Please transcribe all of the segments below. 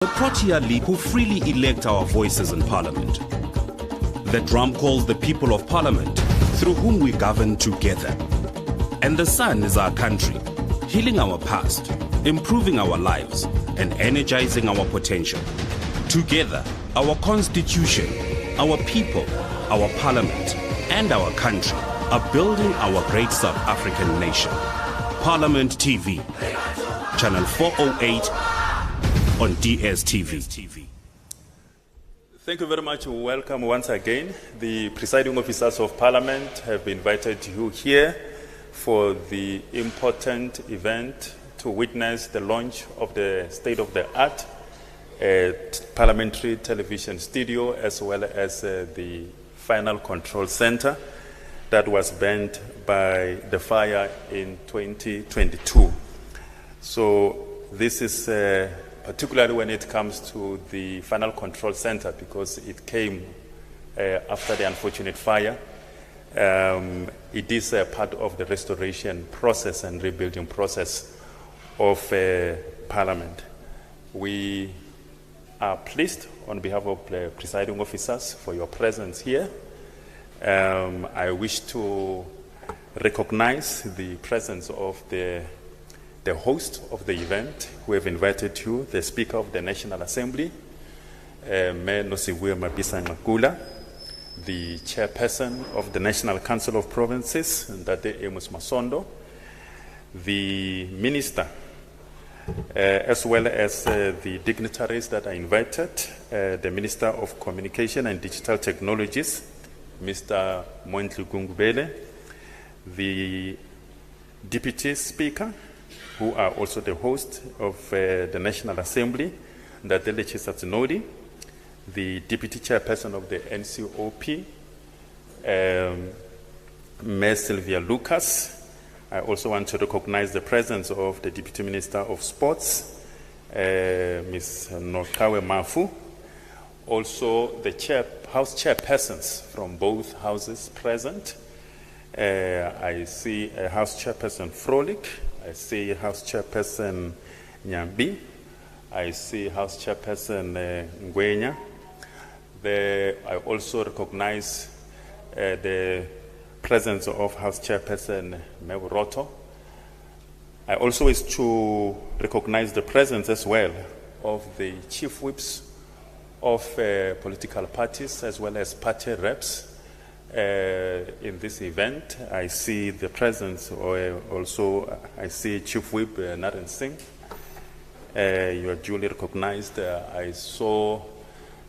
The Protea League who freely elect our voices in Parliament. The drum calls the people of Parliament, through whom we govern together. And the sun is our country, healing our past, improving our lives, and energizing our potential. Together, our constitution, our people, our parliament, and our country are building our great South African nation. Parliament TV, channel 408 on DSTV. Thank you very much. Welcome once again. The presiding officers of Parliament have invited you here for the important event to witness the launch of the state-of-the-art parliamentary television studio, as well as the final control center that was burnt by the fire in 2022. So this is particularly when it comes to the final control center, because it came after the unfortunate fire. It is a part of the restoration process and rebuilding process of Parliament. We are pleased on behalf of the presiding officers for your presence here. I wish to recognize the presence of the host of the event who have invited you, the Speaker of the National Assembly, Mayor Nosiviwe Mabisa Ngakula, the Chairperson of the National Council of Provinces, Ndate Amos Masondo, the Minister, as well as the dignitaries that are invited, the Minister of Communication and Digital Technologies, Mr. Moentli Gungubele, the Deputy Speaker, who are also the host of the National Assembly, Ndadele Chisatsinodi, the Deputy Chairperson of the NCOP, Mayor Sylvia Lucas. I also want to recognize the presence of the Deputy Minister of Sports, Ms. Nokawe Mafu. Also the House Chairpersons from both houses present. I see House Chairperson Frolic. I see House Chairperson Nyambi. I see House Chairperson Ngwenya. I also recognize the presence of House Chairperson Mewroto. I also wish to recognize the presence as well of the chief whips of political parties, as well as party reps in this event. I see the presence, I see Chief Whip Naren Singh. You are duly recognized. I saw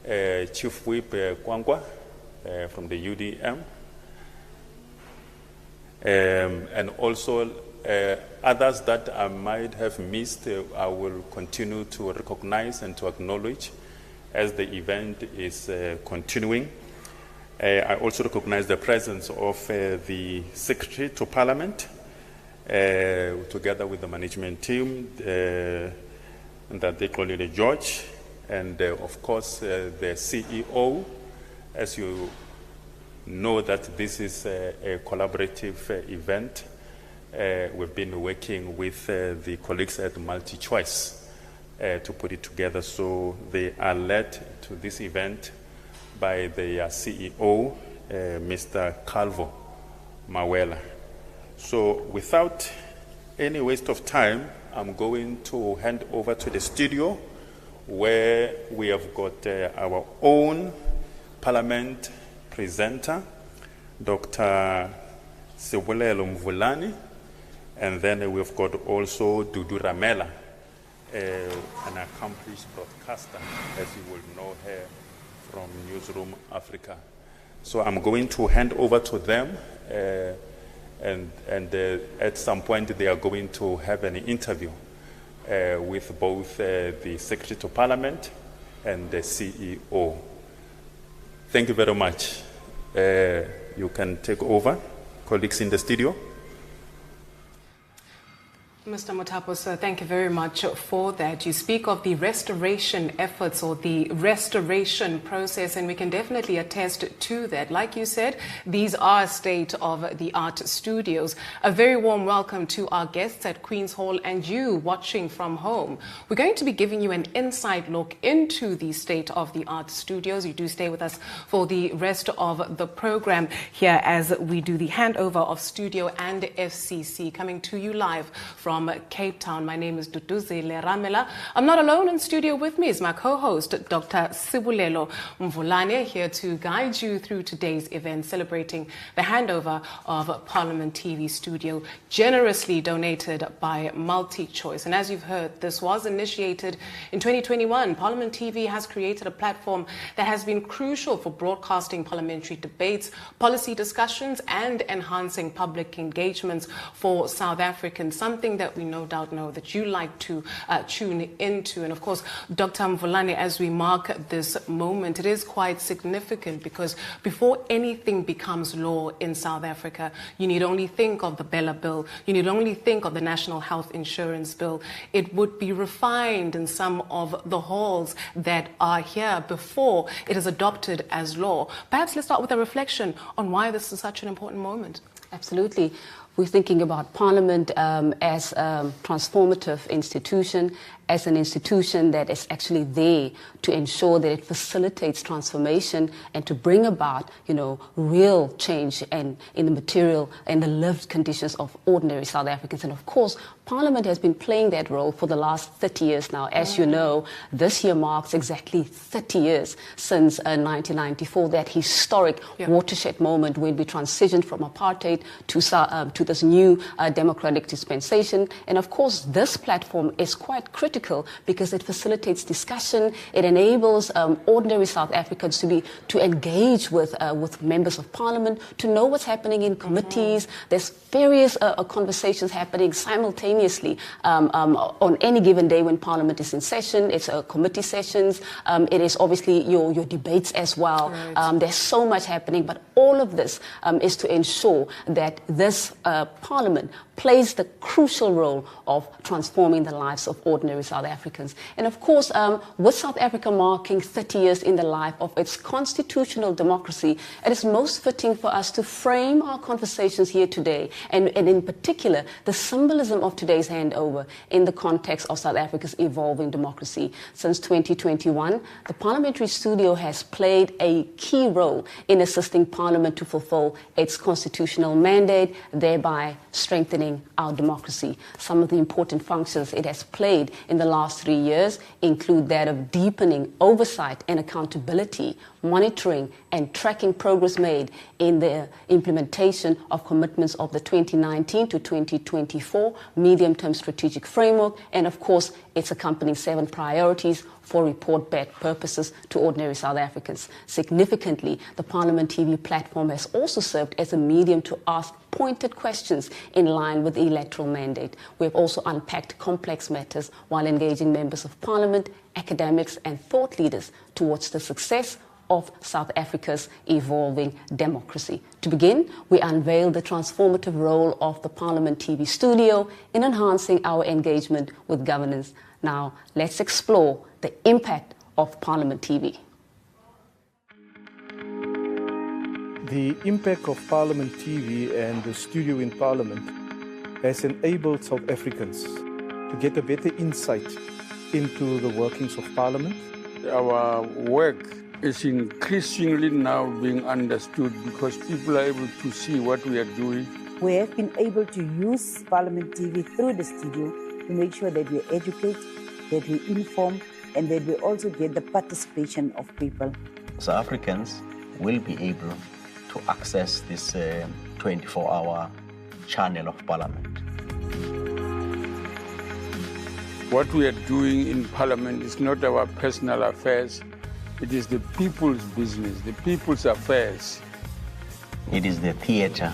Chief Whip Kwangwa from the UDM. And also others that I might have missed, I will continue to recognize and to acknowledge as the event is continuing. I also recognize the presence of the Secretary to Parliament, together with the management team, that they call it George, and of course the CEO. As you know that this is a collaborative event, we've been working with the colleagues at MultiChoice to put it together. So they are led to this event by the CEO, Mr. Calvo Mawela. So without any waste of time, I'm going to hand over to the studio, where we have got our own Parliament presenter, Dr. Sibulelo Mvulani, and then we've got also Dudu Ramela, an accomplished broadcaster, as you will know her from Newsroom Africa. So I'm going to hand over to them, and at some point they are going to have an interview with both the Secretary to Parliament and the CEO. Thank you very much. You can take over, colleagues in the studio. Mr. Muthapo, sir, thank you very much for that. You speak of the restoration efforts or the restoration process, and we can definitely attest to that. Like you said, these are state-of-the-art studios. A very warm welcome to our guests at Queen's Hall and you watching from home. We're going to be giving you an inside look into the state-of-the-art studios. You do stay with us for the rest of the program here as we do the handover of studio and FCC, coming to you live from Cape Town. My name is Duduzile Ramela. I'm not alone in studio. With me is my co-host, Dr. Sibulelo Mvulane, here to guide you through today's event, celebrating the handover of Parliament TV studio, generously donated by MultiChoice. And as you've heard, this was initiated in 2021. Parliament TV has created a platform that has been crucial for broadcasting parliamentary debates, policy discussions, and enhancing public engagements for South Africans, something that we no doubt know that you like to tune into. And of course, Dr. Mvulane, as we mark this moment, it is quite significant because before anything becomes law in South Africa, you need only think of the Bella Bill, you need only think of the National Health Insurance Bill. It would be refined in some of the halls that are here before it is adopted as law. Perhaps let's start with a reflection on why this is such an important moment. Absolutely. We're thinking about Parliament as a transformative institution, as an institution that is actually there to ensure that it facilitates transformation and to bring about, real change in the material and the lived conditions of ordinary South Africans. And of course, Parliament has been playing that role for the last 30 years now. As you know, this year marks exactly 30 years since 1994, that historic watershed moment when we transitioned from apartheid to this new democratic dispensation. And of course, this platform is quite critical because it facilitates discussion. It enables ordinary South Africans to engage with members of Parliament, to know what's happening in committees. There's various conversations happening simultaneously on any given day when Parliament is in session. It's committee sessions. It is obviously your debates as well. Right. There's so much happening, but all of this is to ensure that this Parliament plays the crucial role of transforming the lives of ordinary South Africans. And of course, with South Africa marking 30 years in the life of its constitutional democracy, it is most fitting for us to frame our conversations here today, and in particular, the symbolism of today's handover in the context of South Africa's evolving democracy. Since 2021, the Parliamentary Studio has played a key role in assisting Parliament to fulfill its constitutional mandate, thereby strengthening our democracy. Some of the important functions it has played in the last 3 years include that of deepening oversight and accountability, monitoring and tracking progress made in the implementation of commitments of the 2019 to 2024 medium-term strategic framework, and of course its accompanying 7 priorities for report-back purposes to ordinary South Africans. Significantly, the Parliament TV platform has also served as a medium to ask pointed questions in line with the electoral mandate. We have also unpacked complex matters while engaging members of Parliament, academics and thought leaders towards the success of South Africa's evolving democracy. To begin, we unveil the transformative role of the Parliament TV studio in enhancing our engagement with governance. Now, let's explore the impact of Parliament TV. The impact of Parliament TV and the studio in Parliament has enabled South Africans to get a better insight into the workings of Parliament. Our work is increasingly now being understood because people are able to see what we are doing. We have been able to use Parliament TV through the studio to make sure that we educate, that we inform, and that we also get the participation of people. South Africans will be able to access this 24-hour channel of Parliament. What we are doing in Parliament is not our personal affairs. It is the people's business, the people's affairs. It is the theatre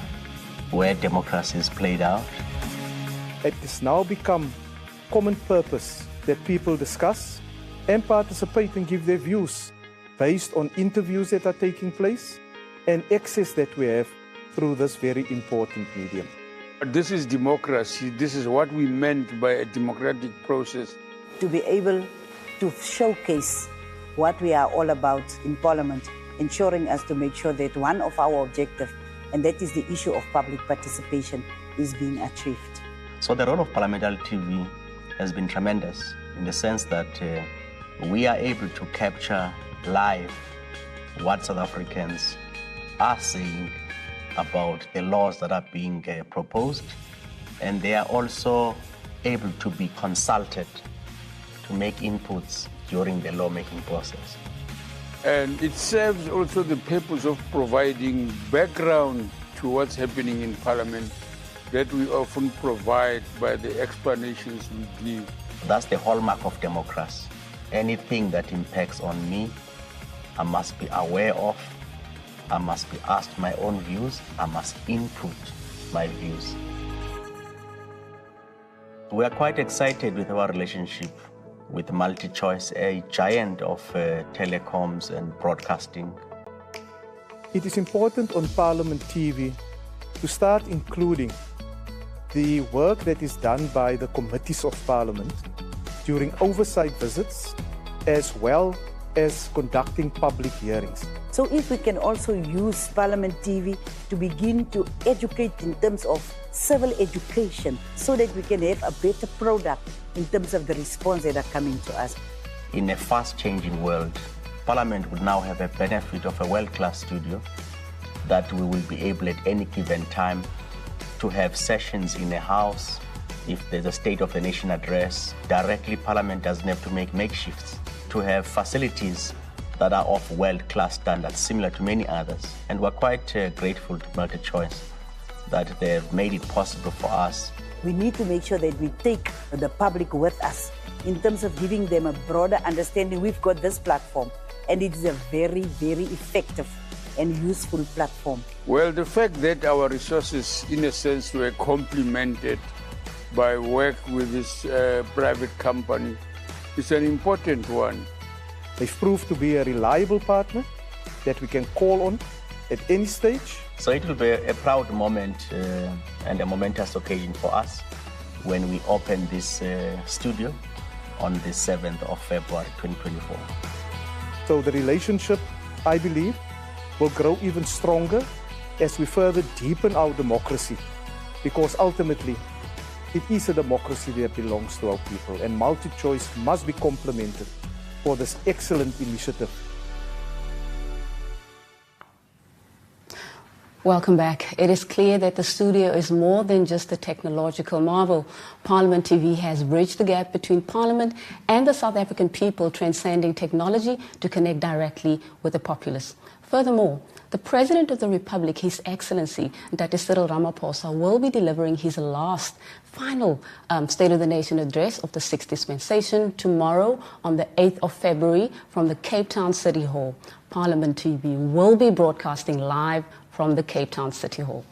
where democracy is played out. It has now become common purpose that people discuss and participate and give their views based on interviews that are taking place and access that we have through this very important medium. This is democracy. This is what we meant by a democratic process. To be able to showcase what we are all about in Parliament, ensuring us to make sure that one of our objectives, and that is the issue of public participation, is being achieved. So the role of parliamentary TV has been tremendous in the sense that we are able to capture live what South Africans are saying about the laws that are being proposed, and they are also able to be consulted to make inputs during the lawmaking process. And it serves also the purpose of providing background to what's happening in Parliament that we often provide by the explanations we give. That's the hallmark of democracy. Anything that impacts on me, I must be aware of, I must be asked my own views, I must input my views. We are quite excited with our relationship with MultiChoice, a giant of telecoms and broadcasting. It is important on Parliament TV to start including the work that is done by the committees of Parliament during oversight visits, as well as conducting public hearings. So if we can also use Parliament TV to begin to educate in terms of civil education, so that we can have a better product in terms of the response that are coming to us. In a fast-changing world, Parliament would now have a benefit of a world-class studio that we will be able at any given time to have sessions in a house. If there's a State of the Nation address, directly Parliament doesn't have to make makeshifts. To have facilities that are of world-class standards, similar to many others. And we're quite grateful to MultiChoice that they've made it possible for us. We need to make sure that we take the public with us in terms of giving them a broader understanding. We've got this platform, and it is a very, very effective and useful platform. Well, the fact that our resources, in a sense, were complemented by work with this private company is an important one. They've proved to be a reliable partner that we can call on at any stage. So it will be a proud moment and a momentous occasion for us when we open this studio on the 7th of February 2024. So the relationship, I believe, will grow even stronger as we further deepen our democracy, because ultimately it is a democracy that belongs to our people, and MultiChoice must be complimented for this excellent initiative. Welcome back. It is clear that the studio is more than just a technological marvel. Parliament TV has bridged the gap between Parliament and the South African people, transcending technology to connect directly with the populace. Furthermore, the President of the Republic, His Excellency Dr. Cyril Ramaphosa, will be delivering his final State of the Nation address of the 6th dispensation tomorrow on the 8th of February from the Cape Town City Hall. Parliament TV will be broadcasting live from the Cape Town City Hall.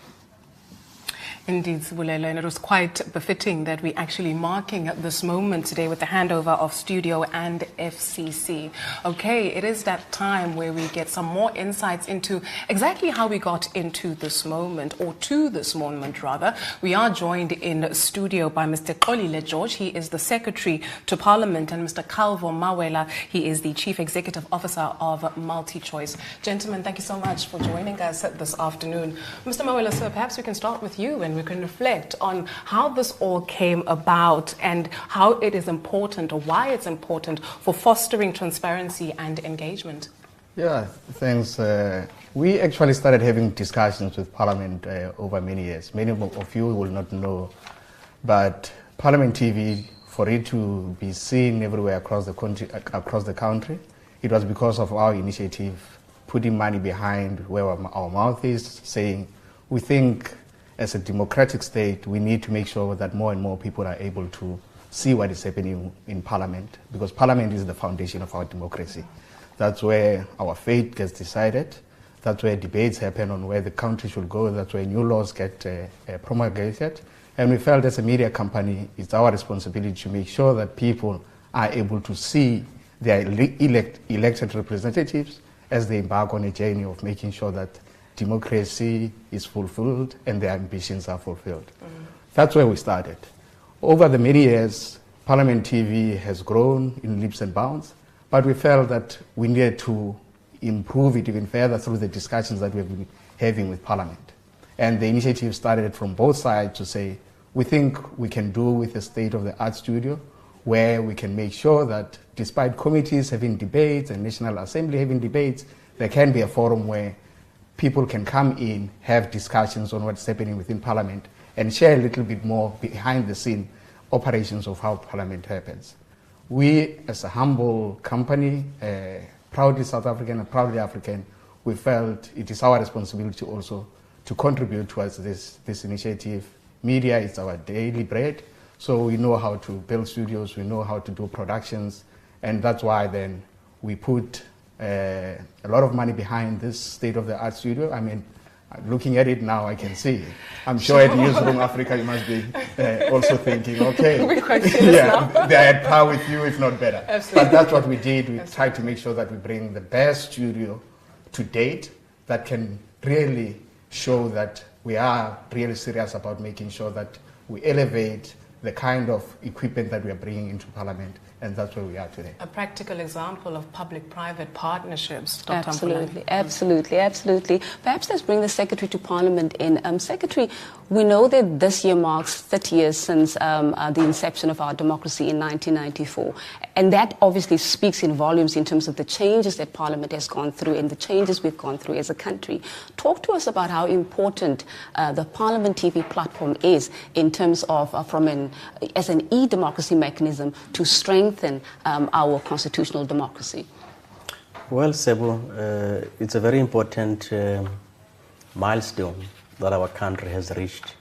Indeed, Sibulelo, and it was quite befitting that we're actually marking this moment today with the handover of studio and FCC. Okay, it is that time where we get some more insights into exactly how we got into this moment, or to this moment rather. We are joined in studio by Mr. Xolile George. He is the Secretary to Parliament, and Mr. Calvo Mawela. He is the Chief Executive Officer of MultiChoice. Gentlemen, thank you so much for joining us this afternoon. Mr. Mawela, sir, perhaps we can start with you, and we can reflect on how this all came about and how it is important, or why it's important, for fostering transparency and engagement. Yeah, thanks. We actually started having discussions with Parliament over many years. Many of you will not know, but Parliament TV, for it to be seen everywhere across the country, it was because of our initiative, putting money behind where our mouth is, saying we think as a democratic state, we need to make sure that more and more people are able to see what is happening in Parliament, because Parliament is the foundation of our democracy. That's where our fate gets decided. That's where debates happen on where the country should go. That's where new laws get promulgated. And we felt as a media company, it's our responsibility to make sure that people are able to see their elected representatives as they embark on a journey of making sure that democracy is fulfilled and their ambitions are fulfilled. That's where we started. Over the many years, Parliament TV has grown in leaps and bounds, but we felt that we needed to improve it even further through the discussions that we've been having with Parliament. And the initiative started from both sides to say, we think we can do with a state-of-the-art studio where we can make sure that despite committees having debates and National Assembly having debates, there can be a forum where people can come in, have discussions on what's happening within Parliament, and share a little bit more behind the scene operations of how Parliament happens. We, as a humble company, proudly South African and proudly African, we felt it is our responsibility also to contribute towards this initiative. Media is our daily bread, so we know how to build studios, we know how to do productions, and that's why then we put a lot of money behind this state-of-the-art studio. I mean, looking at it now, I can see. I'm sure at Newsroom Africa, you must be also thinking, okay, we're quite serious now. They're at par with you, if not better. Absolutely. But that's what we did. We tried to make sure that we bring the best studio to date that can really show that we are really serious about making sure that we elevate the kind of equipment that we are bringing into Parliament, and that's where we are today. A practical example of public-private partnerships, Dr. Absolutely, absolutely, absolutely. Perhaps let's bring the Secretary to Parliament in. Secretary, we know that this year marks 30 years since the inception of our democracy in 1994. And that obviously speaks in volumes in terms of the changes that Parliament has gone through and the changes we've gone through as a country. Talk to us about how important the Parliament TV platform is in terms of, as an e-democracy mechanism to strengthen our constitutional democracy. Well, Sebo, it's a very important milestone that our country has reached.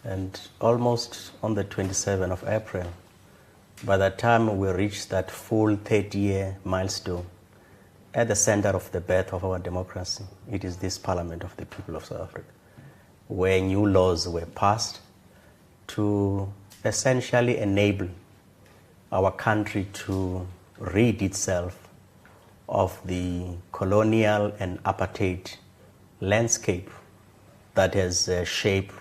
And almost on the 27th of April, by the time we reach that full 30-year milestone, at the center of the birth of our democracy, it is this Parliament of the people of South Africa, where new laws were passed to essentially enable our country to rid itself of the colonial and apartheid landscape that has shaped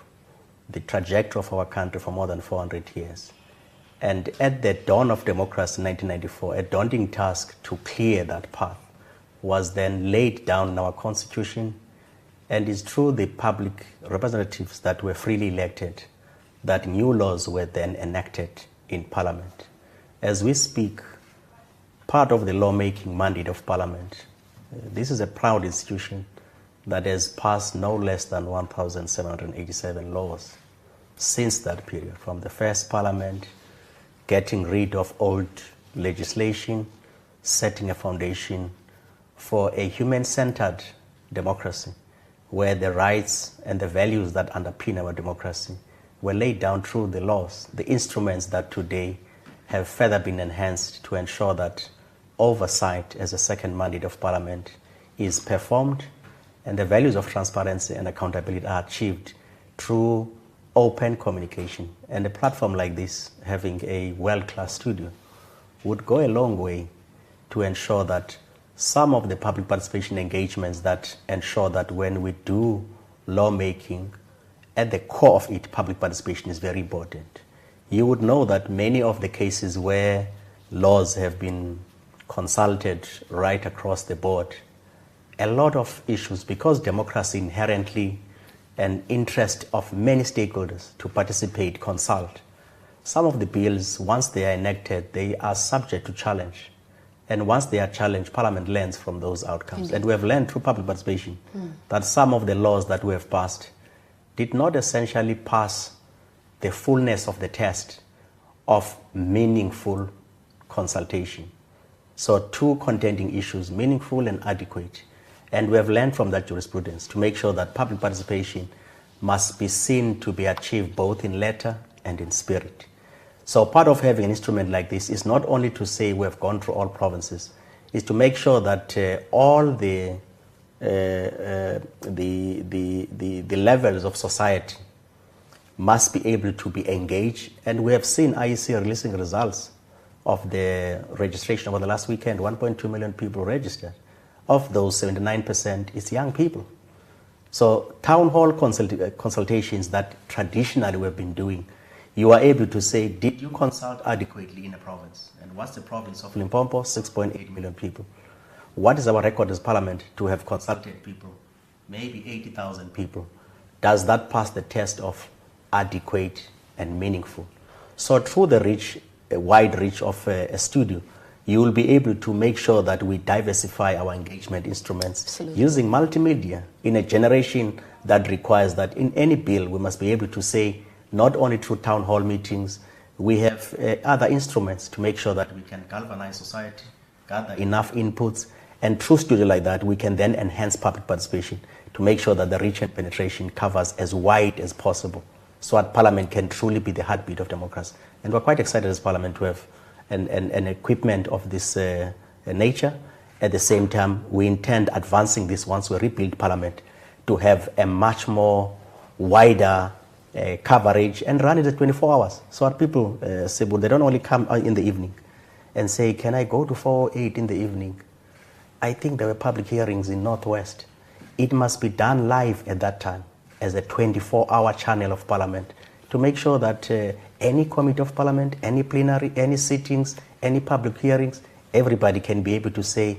the trajectory of our country for more than 400 years. And at the dawn of democracy in 1994, a daunting task to clear that path was then laid down in our constitution, and it's through the public representatives that were freely elected that new laws were then enacted in Parliament. As we speak, part of the lawmaking mandate of Parliament, this is a proud institution that has passed no less than 1,787 laws since that period, from the first Parliament, getting rid of old legislation, setting a foundation for a human-centered democracy, where the rights and the values that underpin our democracy were laid down through the laws, the instruments that today have further been enhanced to ensure that oversight as a second mandate of Parliament is performed and the values of transparency and accountability are achieved through open communication. And a platform like this, having a world-class studio, would go a long way to ensure that some of the public participation engagements that ensure that when we do lawmaking, at the core of it, public participation is very important. You would know that many of the cases where laws have been consulted right across the board, a lot of issues, because democracy inherently an interest of many stakeholders to participate, consult. Some of the bills, once they are enacted, they are subject to challenge. And once they are challenged, Parliament learns from those outcomes. Indeed. And we have learned through public participation that some of the laws that we have passed did not essentially pass the fullness of the test of meaningful consultation. So two contending issues, meaningful and adequate. And we have learned from that jurisprudence to make sure that public participation must be seen to be achieved both in letter and in spirit. So part of having an instrument like this is not only to say we have gone through all provinces, is to make sure that all the levels of society must be able to be engaged. And we have seen IEC releasing results of the registration over the last weekend. 1.2 million people registered. Of those, 79% is young people. So town hall consultations that traditionally we've been doing, you are able to say, did you consult adequately in a province? And what's the province of Limpopo? 6.8 million people. What is our record as parliament to have consulted people? Maybe 80,000 people. Does that pass the test of adequate and meaningful? So through the wide reach of a studio, you will be able to make sure that we diversify our engagement instruments. Absolutely. Using multimedia in a generation that requires that in any bill we must be able to say, not only through town hall meetings, we have other instruments to make sure that we can galvanize society, gather enough inputs, and through studio like that we can then enhance public participation to make sure that the reach and penetration covers as wide as possible, so that Parliament can truly be the heartbeat of democracy. And we're quite excited as Parliament to have an equipment of this nature. At the same time, we intend advancing this once we rebuild Parliament to have a much more wider coverage and run it at 24 hours. So that people, Cebu, they don't only come in the evening and say, can I go to 408 in the evening? I think there were public hearings in Northwest. It must be done live at that time as a 24-hour channel of Parliament to make sure that any committee of Parliament, any plenary, any sittings, any public hearings, everybody can be able to say,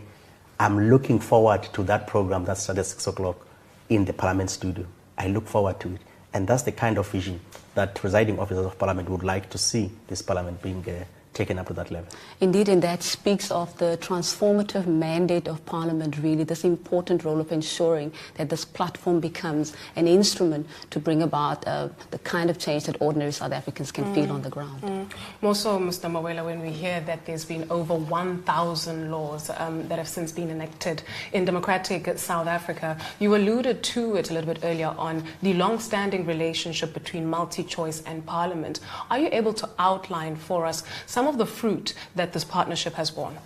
I'm looking forward to that program that started at 6 o'clock in the Parliament studio. I look forward to it. And that's the kind of vision that presiding officers of Parliament would like to see this Parliament being taken up to that level. Indeed, and that speaks of the transformative mandate of Parliament, really, this important role of ensuring that this platform becomes an instrument to bring about the kind of change that ordinary South Africans can feel on the ground. More so, Mr. Mawela, when we hear that there's been over 1,000 laws that have since been enacted in democratic South Africa, you alluded to it a little bit earlier on, the long-standing relationship between MultiChoice and Parliament. Are you able to outline for us some of the fruit that this partnership has borne?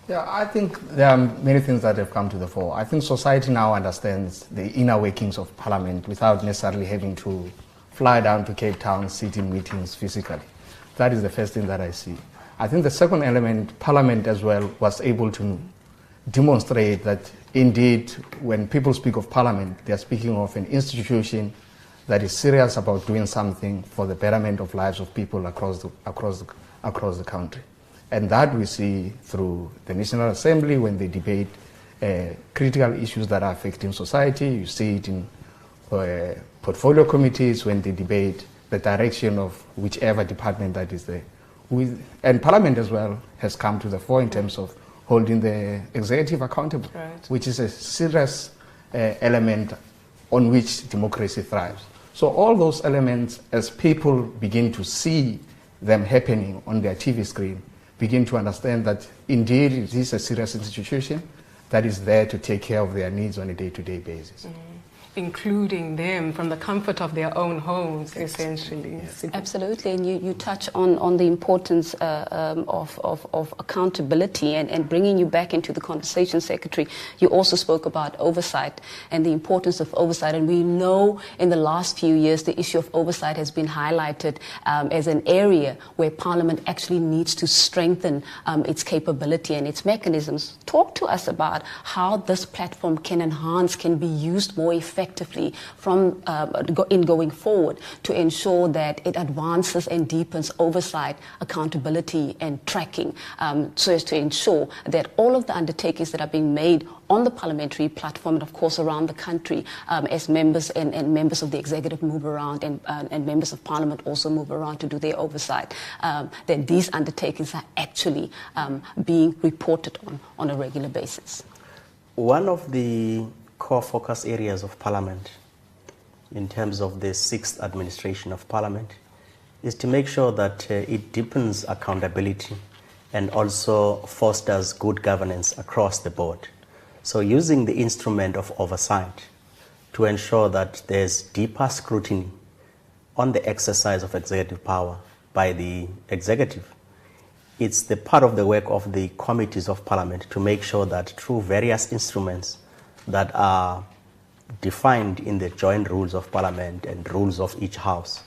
Yeah, I think there are many things that have come to the fore. I think society now understands the inner workings of Parliament without necessarily having to fly down to Cape Town, sit in meetings physically. That is the first thing that I see. I think the second element, Parliament as well was able to demonstrate that indeed when people speak of Parliament, they are speaking of an institution that is serious about doing something for the betterment of lives of people across the country. And that we see through the National Assembly when they debate critical issues that are affecting society. You see it in portfolio committees when they debate the direction of whichever department that is there. And Parliament as well has come to the fore in terms of holding the executive accountable, which is a serious element on which democracy thrives. So all those elements, as people begin to see them happening on their TV screen, begin to understand that indeed it is a serious institution that is there to take care of their needs on a day-to-day basis. Including them from the comfort of their own homes, essentially. Yes. Absolutely, and you touch on the importance of accountability and bringing you back into the conversation, Secretary. You also spoke about oversight and the importance of oversight, and we know in the last few years the issue of oversight has been highlighted as an area where Parliament actually needs to strengthen its capability and its mechanisms. Talk to us about how this platform can be used more effectively from in going forward to ensure that it advances and deepens oversight, accountability and tracking, so as to ensure that all of the undertakings that are being made on the parliamentary platform and of course around the country as members and members of the executive move around and members of Parliament also move around to do their oversight, then these undertakings are actually being reported on a regular basis. One of the core focus areas of Parliament in terms of the 6th administration of Parliament is to make sure that it deepens accountability and also fosters good governance across the board. So using the instrument of oversight to ensure that there's deeper scrutiny on the exercise of executive power by the executive. It's the part of the work of the committees of Parliament to make sure that through various instruments that are defined in the joint rules of Parliament and rules of each house,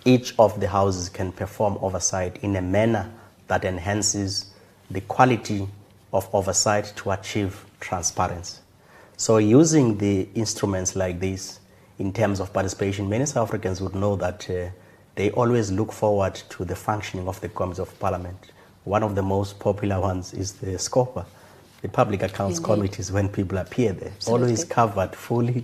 each of the houses can perform oversight in a manner that enhances the quality of oversight to achieve transparency. So using the instruments like this in terms of participation, many South Africans would know that they always look forward to the functioning of the committees of parliament. One of the most popular ones is the SCOPA, the Public Accounts Committees, when people appear there. Absolutely. Always covered fully,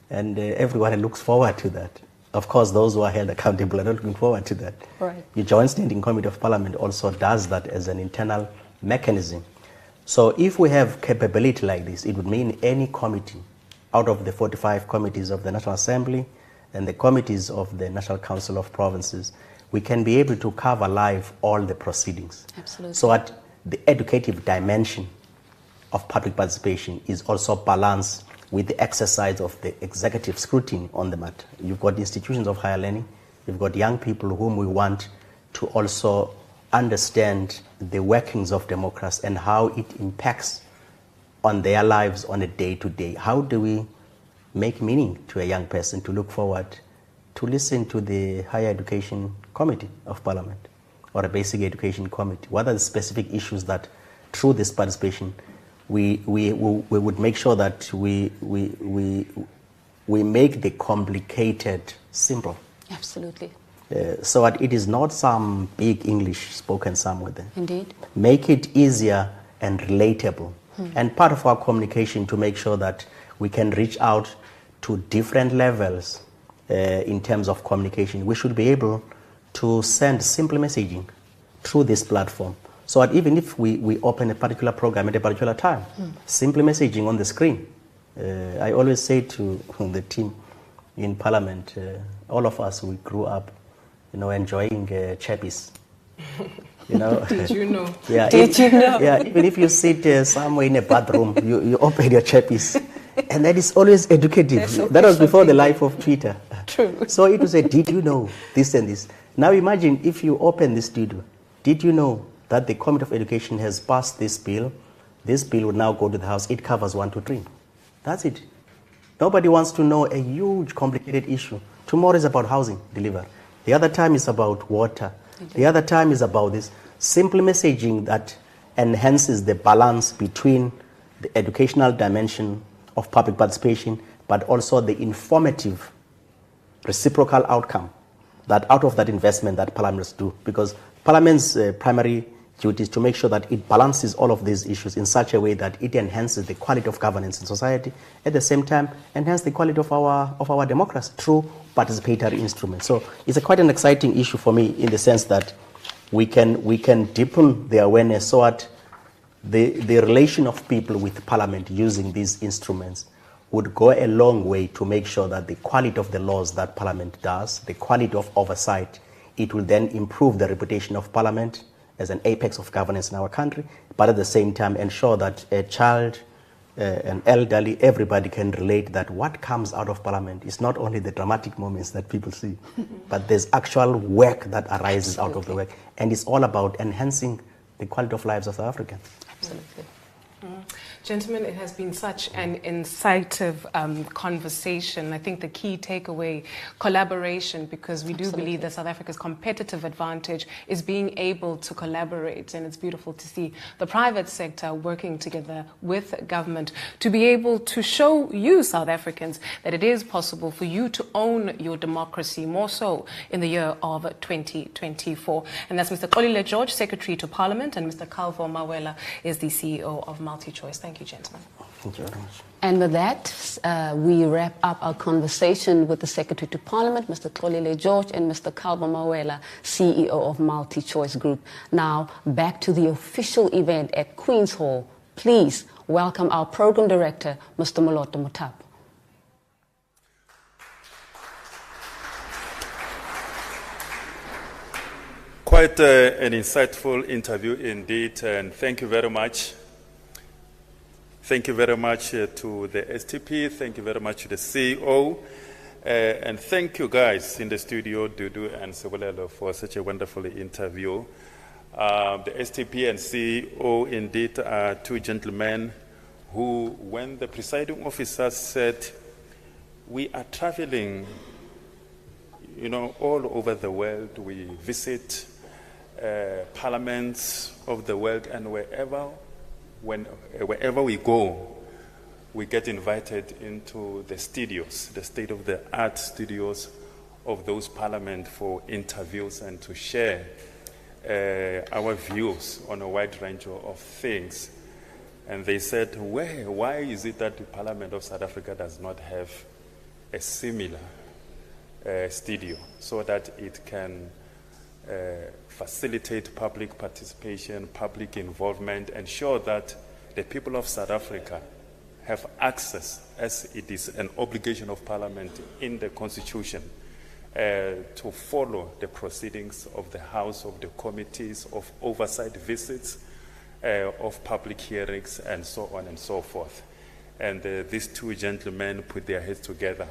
and everyone looks forward to that. Of course, those who are held accountable are not looking forward to that. Right. The Joint Standing Committee of Parliament also does that as an internal mechanism. So if we have capability like this, it would mean any committee out of the 45 committees of the National Assembly and the committees of the National Council of Provinces, we can be able to cover live all the proceedings. Absolutely. So that the educative dimension of public participation is also balanced with the exercise of the executive scrutiny on the matter. You've got institutions of higher learning, you've got young people whom we want to also understand the workings of democracy and how it impacts on their lives on a day-to-day. How do we make meaning to a young person to look forward to listen to the Higher Education Committee of Parliament or a Basic Education Committee? What are the specific issues that through this participation we would make sure that we make the complicated simple? Absolutely. So that it is not some big English spoken somewhere there. Indeed. Make it easier and relatable. And part of our communication to make sure that we can reach out to different levels in terms of communication, we should be able to send simple messaging through this platform. So that even if we open a particular program at a particular time, simple messaging on the screen. I always say to the team in Parliament, all of us, we grew up, enjoying chappies. Did you know? Yeah, Did you know? Yeah, even if you sit somewhere in a bathroom, you open your chappies, and that is always educative. That was before the life of Twitter. True. So it was a, did you know this and this? Now imagine if you open this studio, did you know that the Committee of Education has passed this bill? This bill would now go to the House. It covers 1, 2, 3. That's it. Nobody wants to know a huge, complicated issue. Tomorrow is about housing delivery. The other time is about water. The other time is about this simple messaging that enhances the balance between the educational dimension of public participation, but also the informative reciprocal outcome that out of that investment that parliaments do. Because Parliament's primary duty is to make sure that it balances all of these issues in such a way that it enhances the quality of governance in society, at the same time enhance the quality of our democracy through participatory instruments. So it's quite an exciting issue for me in the sense that we can deepen the awareness so that the relation of people with Parliament using these instruments would go a long way to make sure that the quality of the laws that Parliament does, the quality of oversight, it will then improve the reputation of Parliament as an apex of governance in our country, but at the same time ensure that a child, an elderly, everybody can relate that what comes out of Parliament is not only the dramatic moments that people see, but there's actual work that arises out of the work. And it's all about enhancing the quality of lives of South Africans. Absolutely. Gentlemen, it has been such an incisive conversation. I think the key takeaway, collaboration, because we do believe that South Africa's competitive advantage is being able to collaborate. And it's beautiful to see the private sector working together with government to be able to show you, South Africans, that it is possible for you to own your democracy, more so in the year of 2024. And that's Mr. Xolile George, Secretary to Parliament, and Mr. Calvo Mawela is the CEO of MultiChoice. Thank you, gentlemen. Thank you very much. And with that, we wrap up our conversation with the Secretary to Parliament, Mr. Xolile George, and Mr. Calvo Mawela, CEO of MultiChoice Group. Now, back to the official event at Queen's Hall. Please welcome our Program Director, Mr. Moloto Mutapo. Quite an insightful interview indeed, and thank you very much. Thank you very much to the STP, thank you very much to the CEO, and thank you guys in the studio, Dudu and Sebulelo, for such a wonderful interview. The STP and CEO indeed are two gentlemen who, when the presiding officer said, we are traveling, all over the world, we visit parliaments of the world, and wherever we go, we get invited into the studios, the state-of-the-art studios of those parliament for interviews and to share our views on a wide range of things. And they said, why is it that the Parliament of South Africa does not have a similar studio so that it can facilitate public participation, public involvement, ensure that the people of South Africa have access, as it is an obligation of Parliament in the Constitution, to follow the proceedings of the House, of the committees, of oversight visits, of public hearings, and so on and so forth. And these two gentlemen put their heads together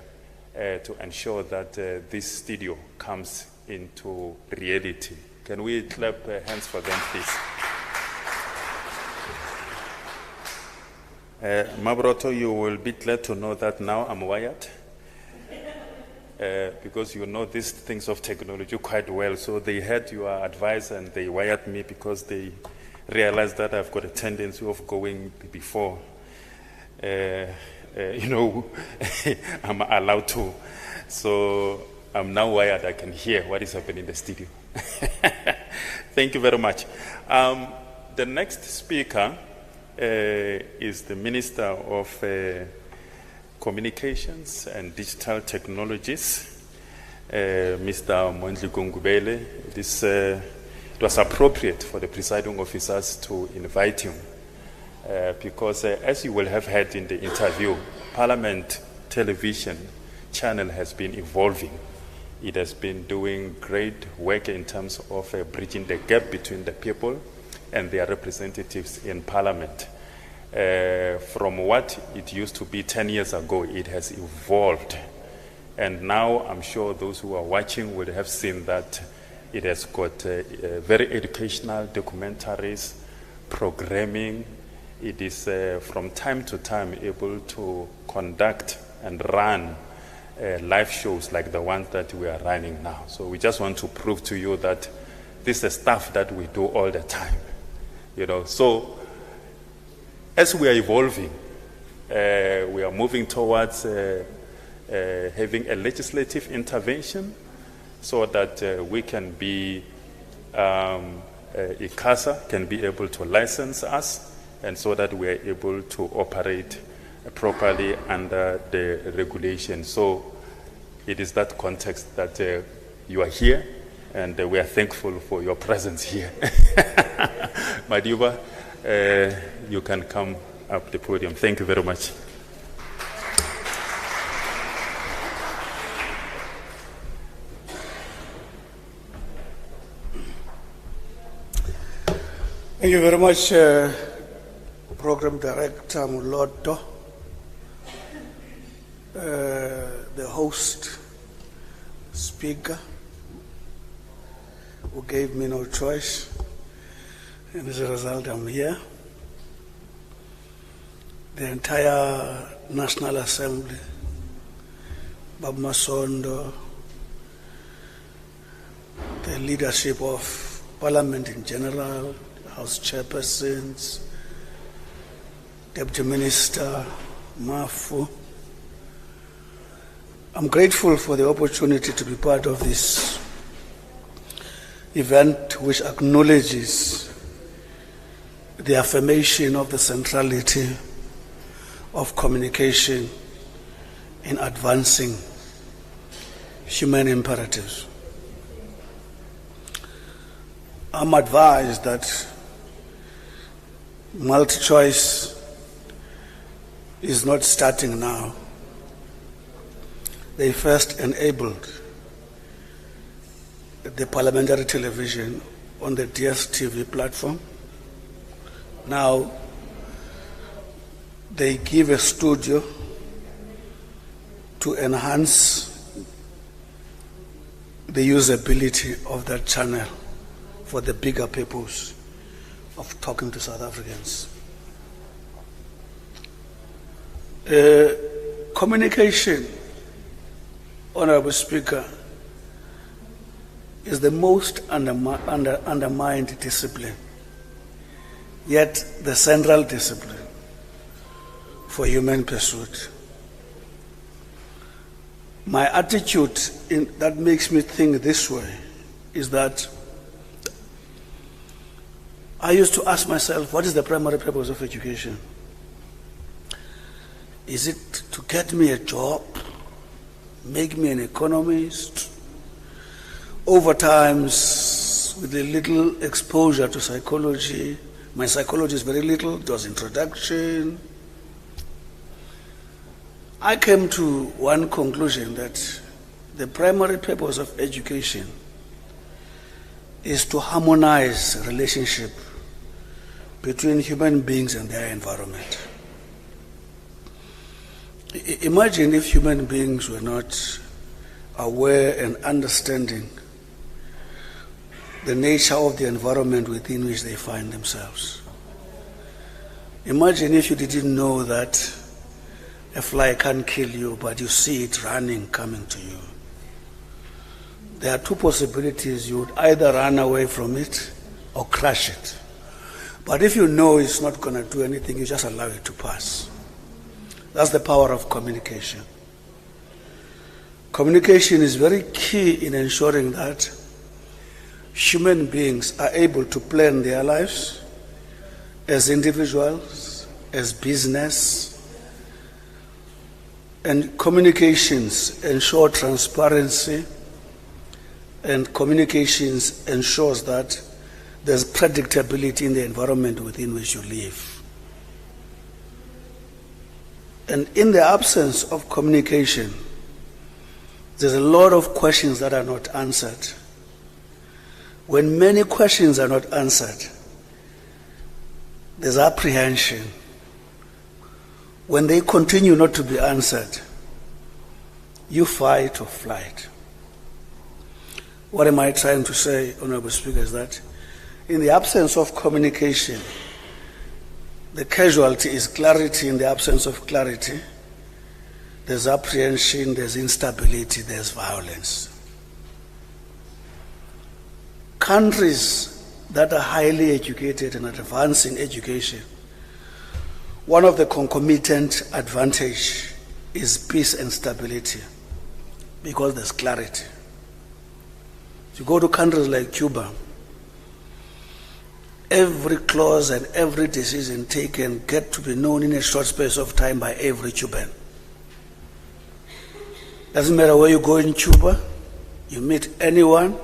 to ensure that this studio comes into reality. Can we clap hands for them, please? Mabroto, you will be glad to know that now I'm wired. Because you know these things of technology quite well. So they had your advice and they wired me because they realized that I've got a tendency of going before, I'm allowed to. So I'm now wired, I can hear what is happening in the studio. Thank you very much. The next speaker is the Minister of Communications and Digital Technologies, Mr. Mondli. It was appropriate for the presiding officers to invite him because, as you will have heard in the interview, Parliament television channel has been evolving. It has been doing great work in terms of bridging the gap between the people and their representatives in Parliament. From what it used to be 10 years ago, it has evolved. And now I'm sure those who are watching would have seen that it has got very educational documentaries, programming. It is from time to time able to conduct and run live shows like the ones that we are running now. So we just want to prove to you that this is stuff that we do all the time. So as we are evolving, we are moving towards having a legislative intervention so that we can be, ICASA can be able to license us, and so that we are able to operate properly under the regulation. So it is that context that you are here, and we are thankful for your presence here. Madiba, you can come up the podium. Thank you very much. Thank you very much, Program Director Muloto, the host, speaker, who gave me no choice, and as a result I'm here. The entire National Assembly, Bab Masondo, the leadership of Parliament in general, House chairpersons, Deputy Minister Mafu. I'm grateful for the opportunity to be part of this event, which acknowledges the affirmation of the centrality of communication in advancing human imperatives. I'm advised that MultiChoice is not starting now. They first enabled the parliamentary television on the DSTV platform. Now they give a studio to enhance the usability of that channel for the bigger purpose of talking to South Africans. Communication, Honorable Speaker, is the most undermined discipline, yet the central discipline for human pursuit. My attitude that makes me think this way is that I used to ask myself, what is the primary purpose of education? Is it to get me a job, make me an economist? Over time, with a little exposure to psychology, my psychology is very little, it was introduction. I came to one conclusion, that the primary purpose of education is to harmonize relationship between human beings and their environment. Imagine if human beings were not aware and understanding the nature of the environment within which they find themselves. Imagine if you didn't know that a fly can't kill you, but you see it running, coming to you. There are two possibilities. You would either run away from it or crush it. But if you know it's not going to do anything, you just allow it to pass. That's the power of communication. Communication is very key in ensuring that human beings are able to plan their lives as individuals, as business, and communications ensure transparency, and communications ensures that there's predictability in the environment within which you live. And in the absence of communication, there's a lot of questions that are not answered. When many questions are not answered, there's apprehension. When they continue not to be answered, you fight or flight. What am I trying to say, Honorable Speaker, is that in the absence of communication, the casualty is clarity. In the absence of clarity, there's apprehension, there's instability, there's violence. Countries that are highly educated and advancing education, one of the concomitant advantage is peace and stability, because there's clarity. If you go to countries like Cuba, every clause and every decision taken get to be known in a short space of time by every Cuban. Doesn't matter where you go in Cuba, you meet anyone.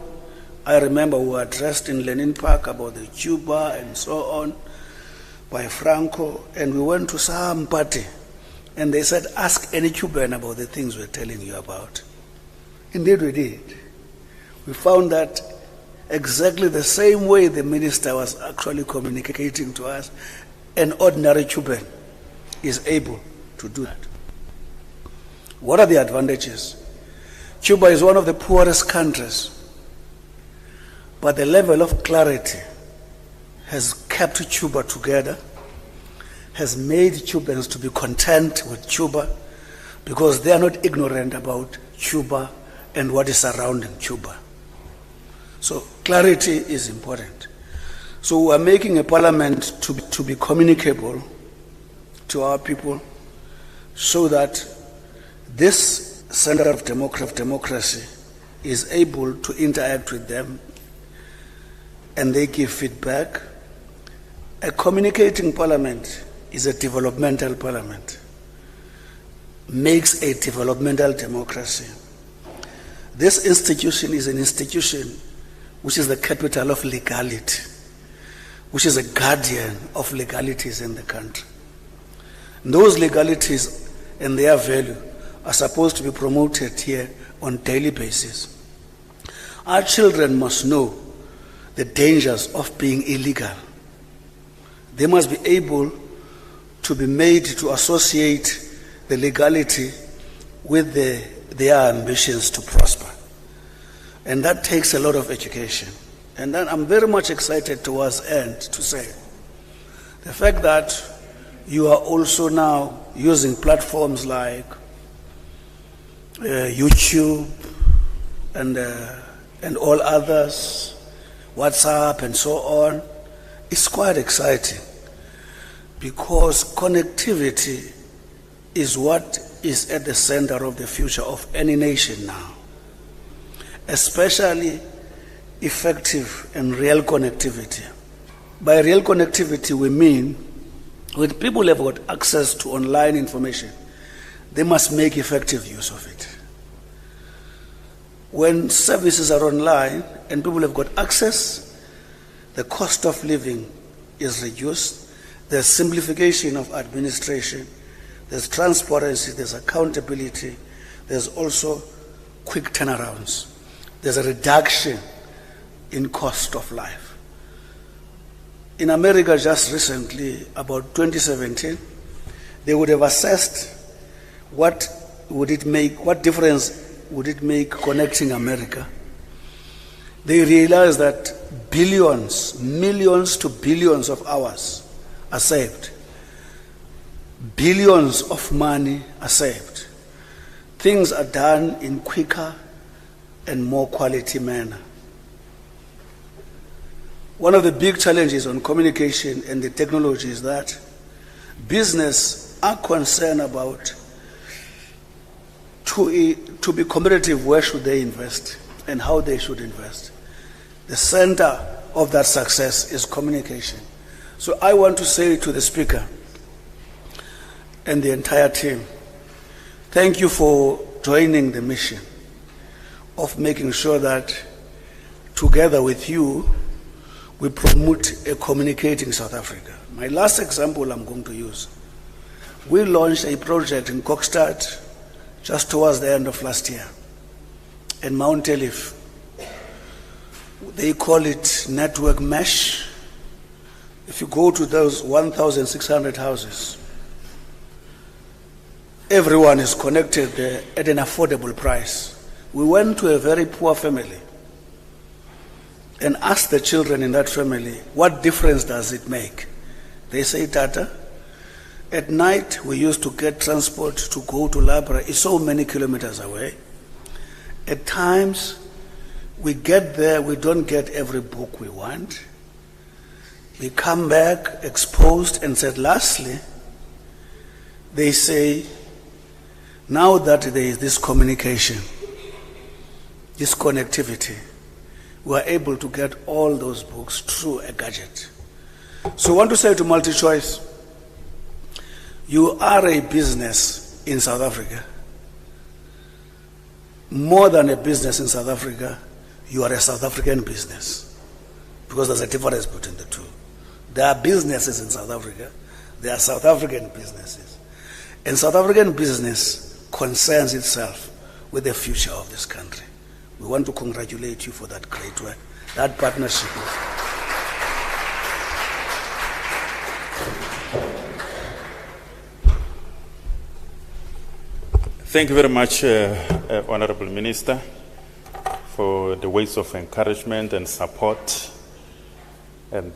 I remember we were addressed in Lenin Park about the Cuba and so on by Franco, and we went to some party, and they said, ask any Cuban about the things we're telling you about. Indeed we did. We found that exactly the same way the minister was actually communicating to us, an ordinary Cuban is able to do that. What are the advantages? Cuba is one of the poorest countries, but the level of clarity has kept Cuba together, has made Cubans to be content with Cuba, because they are not ignorant about Cuba and what is surrounding Cuba. So clarity is important. So we are making a parliament to be communicable to our people, so that this center of democracy is able to interact with them and they give feedback. A communicating parliament is a developmental parliament, makes a developmental democracy. This institution is an institution which is the capital of legality, which is a guardian of legalities in the country. And those legalities and their value are supposed to be promoted here on a daily basis. Our children must know the dangers of being illegal. They must be able to be made to associate the legality with their ambitions to prosper. And that takes a lot of education. And then I'm very much excited towards end to say the fact that you are also now using platforms like YouTube and all others, WhatsApp and so on, is quite exciting, because connectivity is what is at the center of the future of any nation now, especially effective and real connectivity. By real connectivity, we mean when people have got access to online information, they must make effective use of it. When services are online and people have got access, the cost of living is reduced, there's simplification of administration, there's transparency, there's accountability, there's also quick turnarounds. There's a reduction in cost of life. In America just recently, about 2017, they would have assessed what difference would it make connecting America. They realized that billions, millions to billions of hours are saved. Billions of money are saved. Things are done in quicker and more quality manner. One of the big challenges on communication and the technology is that business are concerned about to be competitive, where should they invest and how they should invest. The center of that success is communication. So I want to say to the Speaker and the entire team, thank you for joining the mission of making sure that together with you, we promote a communicating South Africa. My last example I'm going to use. We launched a project in Kokstad just towards the end of last year in Mount Elif. They call it network mesh. If you go to those 1,600 houses, everyone is connected there at an affordable price. We went to a very poor family and asked the children in that family, what difference does it make? They say, Tata, at night we used to get transport to go to library. It's so many kilometers away. At times we get there, we don't get every book we want. We come back exposed, and said lastly, they say, now that there is this communication, this connectivity, we are able to get all those books through a gadget. So I want to say to MultiChoice, you are a business in South Africa. More than a business in South Africa, you are a South African business, because there's a difference between the two. There are businesses in South Africa, there are South African businesses. And South African business concerns itself with the future of this country. We want to congratulate you for that great work, that partnership. Thank you very much, Honorable Minister, for the words of encouragement and support and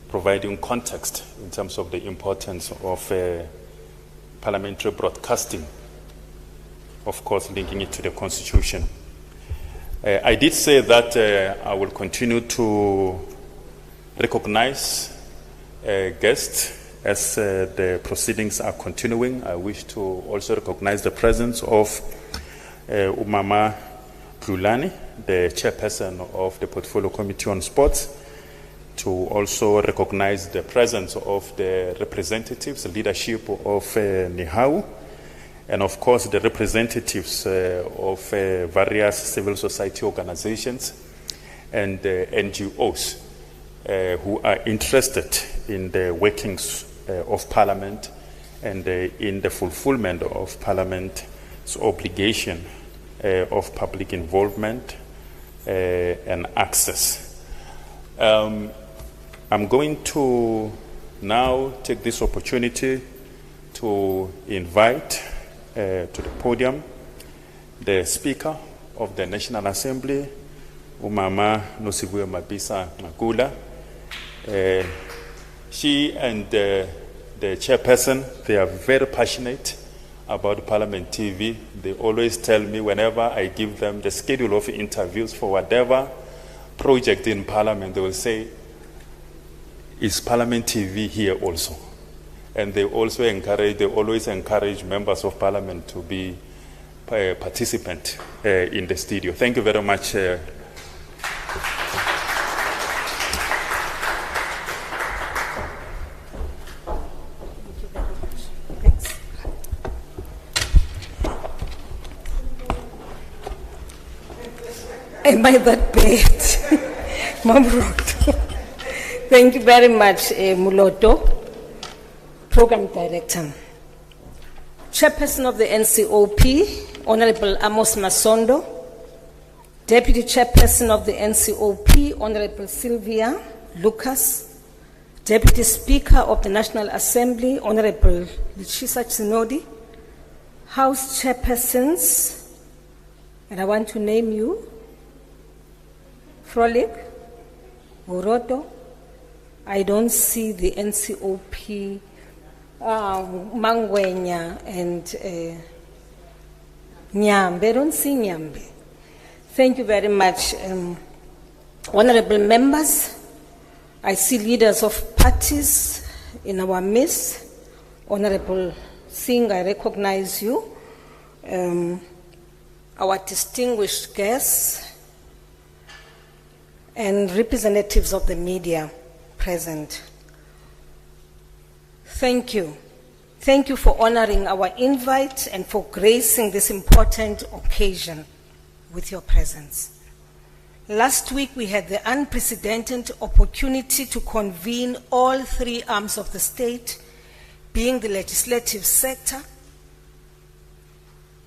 providing context in terms of the importance of parliamentary broadcasting, of course linking it to the Constitution. I did say that I will continue to recognize guests as the proceedings are continuing. I wish to also recognize the presence of Umama Dlulani, the chairperson of the Portfolio Committee on Sports, to also recognize the presence of the representatives, leadership of NIHAU, and of course the representatives of various civil society organizations and NGOs who are interested in the workings of Parliament and in the fulfillment of Parliament's obligation of public involvement and access. I'm going to now take this opportunity to invite to the podium the Speaker of the National Assembly, Umama Nosivuyo Mabisa Magula. She and the chairperson, they are very passionate about Parliament TV. They always tell me whenever I give them the schedule of interviews for whatever project in Parliament, they will say, is Parliament TV here also? And they always encourage members of parliament to be a participant in the studio. Thank you very much. Am I that bad? Mamroto. Thank you very much, Muloto, Program Director. Chairperson of the NCOP, Honorable Amos Masondo. Deputy Chairperson of the NCOP, Honorable Sylvia Lucas. Deputy Speaker of the National Assembly, Honorable Lichisa Tsinodi. House Chairpersons, and I want to name you, Frolic, Boroto. I don't see the NCOP, Mangwenya and Nyambe. I don't see Nyambe. Thank you very much. Honorable members, I see leaders of parties in our midst. Honorable Singh, I recognize you. Our distinguished guests, and representatives of the media present. Thank you. Thank you for honoring our invite and for gracing this important occasion with your presence. Last week we had the unprecedented opportunity to convene all three arms of the state, being the legislative sector,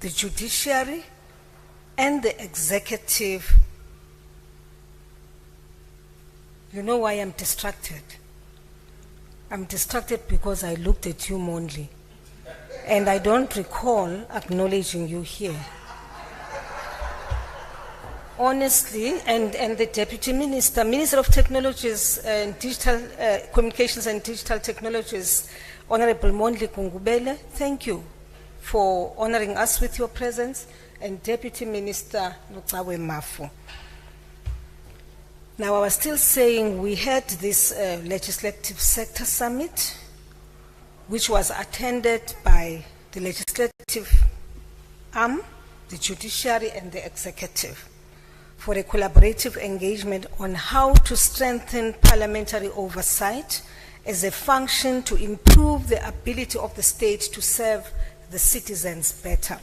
the judiciary, and the executive. You know why I'm distracted? I'm distracted because I looked at you, Mondli, and I don't recall acknowledging you here. Honestly, and the Deputy Minister, Minister of Technologies and Digital Communications and Digital Technologies, Honorable Mondli Kungubele, thank you for honoring us with your presence, and Deputy Minister Notsawe Mafu. Now, I was still saying we had this legislative sector summit, which was attended by the legislative arm, the judiciary, and the executive, for a collaborative engagement on how to strengthen parliamentary oversight as a function to improve the ability of the state to serve the citizens better.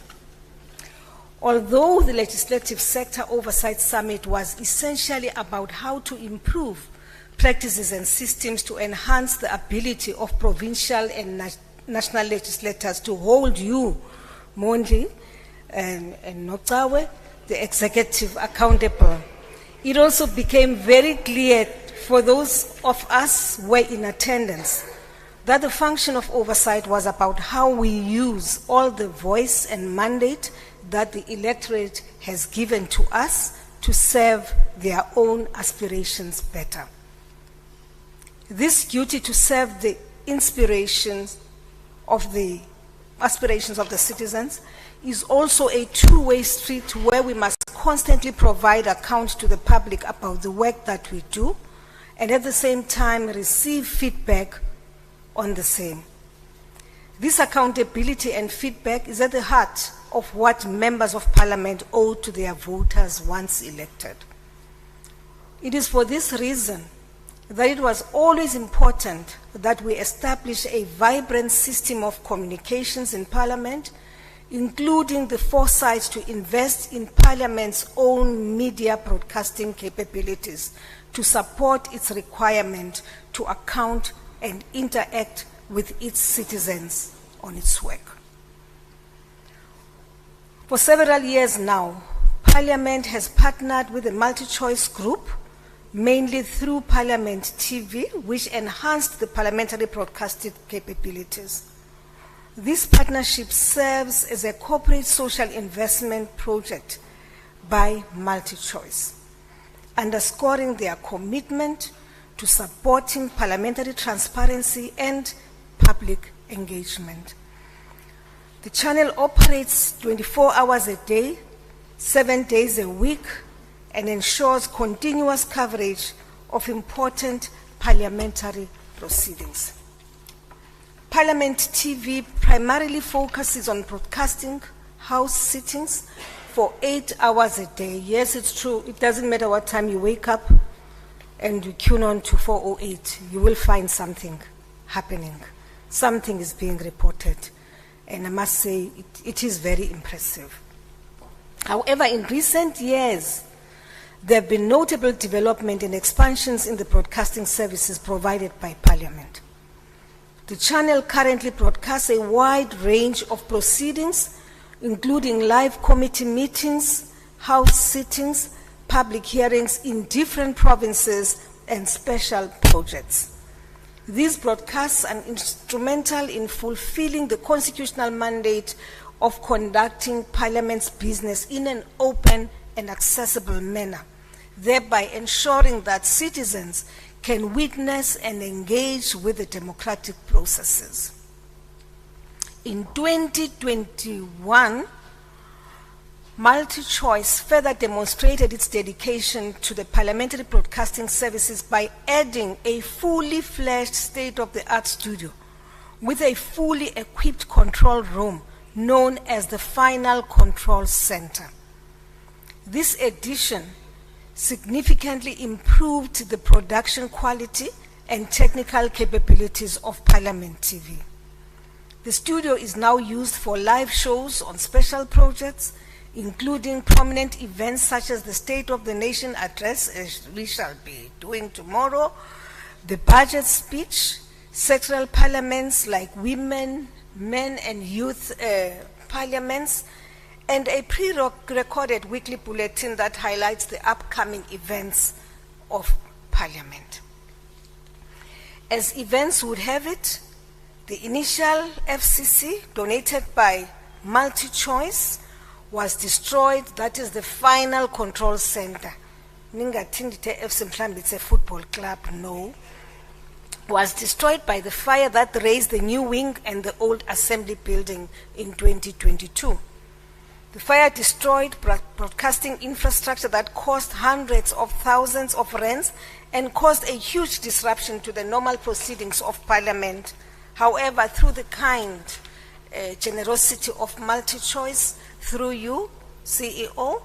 Although the Legislative Sector Oversight Summit was essentially about how to improve practices and systems to enhance the ability of provincial and national legislators to hold you, Mondli and Notsawe, the executive, accountable, it also became very clear for those of us who were in attendance that the function of oversight was about how we use all the voice and mandate that the electorate has given to us to serve their own aspirations better. This duty to serve the aspirations of the citizens is also a two-way street where we must constantly provide account to the public about the work that we do, and at the same time receive feedback on the same. This accountability and feedback is at the heart of what members of parliament owe to their voters once elected. It is for this reason that it was always important that we establish a vibrant system of communications in parliament, including the foresight to invest in parliament's own media broadcasting capabilities to support its requirement to account and interact with its citizens on its work. For several years now, Parliament has partnered with the MultiChoice group, mainly through Parliament TV, which enhanced the parliamentary broadcasting capabilities. This partnership serves as a corporate social investment project by MultiChoice, underscoring their commitment to supporting parliamentary transparency and public engagement. The channel operates 24 hours a day, 7 days a week, and ensures continuous coverage of important parliamentary proceedings. Parliament TV primarily focuses on broadcasting house sittings for 8 hours a day. Yes, it's true. It doesn't matter what time you wake up and you tune on to 408. You will find something happening. Something is being reported. And I must say, it is very impressive. However, in recent years, there have been notable development and expansions in the broadcasting services provided by Parliament. The channel currently broadcasts a wide range of proceedings, including live committee meetings, house sittings, public hearings in different provinces, and special projects. These broadcasts are instrumental in fulfilling the constitutional mandate of conducting Parliament's business in an open and accessible manner, thereby ensuring that citizens can witness and engage with the democratic processes. In 2021, MultiChoice further demonstrated its dedication to the parliamentary broadcasting services by adding a fully fledged state-of-the-art studio with a fully equipped control room known as the Final Control Center. This addition significantly improved the production quality and technical capabilities of Parliament TV. The studio is now used for live shows on special projects, including prominent events such as the State of the Nation address, as we shall be doing tomorrow, the budget speech, sectoral parliaments like women, men and youth parliaments, and a pre-recorded weekly bulletin that highlights the upcoming events of Parliament. As events would have it, the initial FCC donated by MultiChoice was destroyed. That is the Final Control Center. It's a football club, no. Was destroyed by the fire that razed the new wing and the old assembly building in 2022. The fire destroyed broadcasting infrastructure that cost hundreds of thousands of rands and caused a huge disruption to the normal proceedings of Parliament. However, through the kind generosity of MultiChoice, through you, CEO,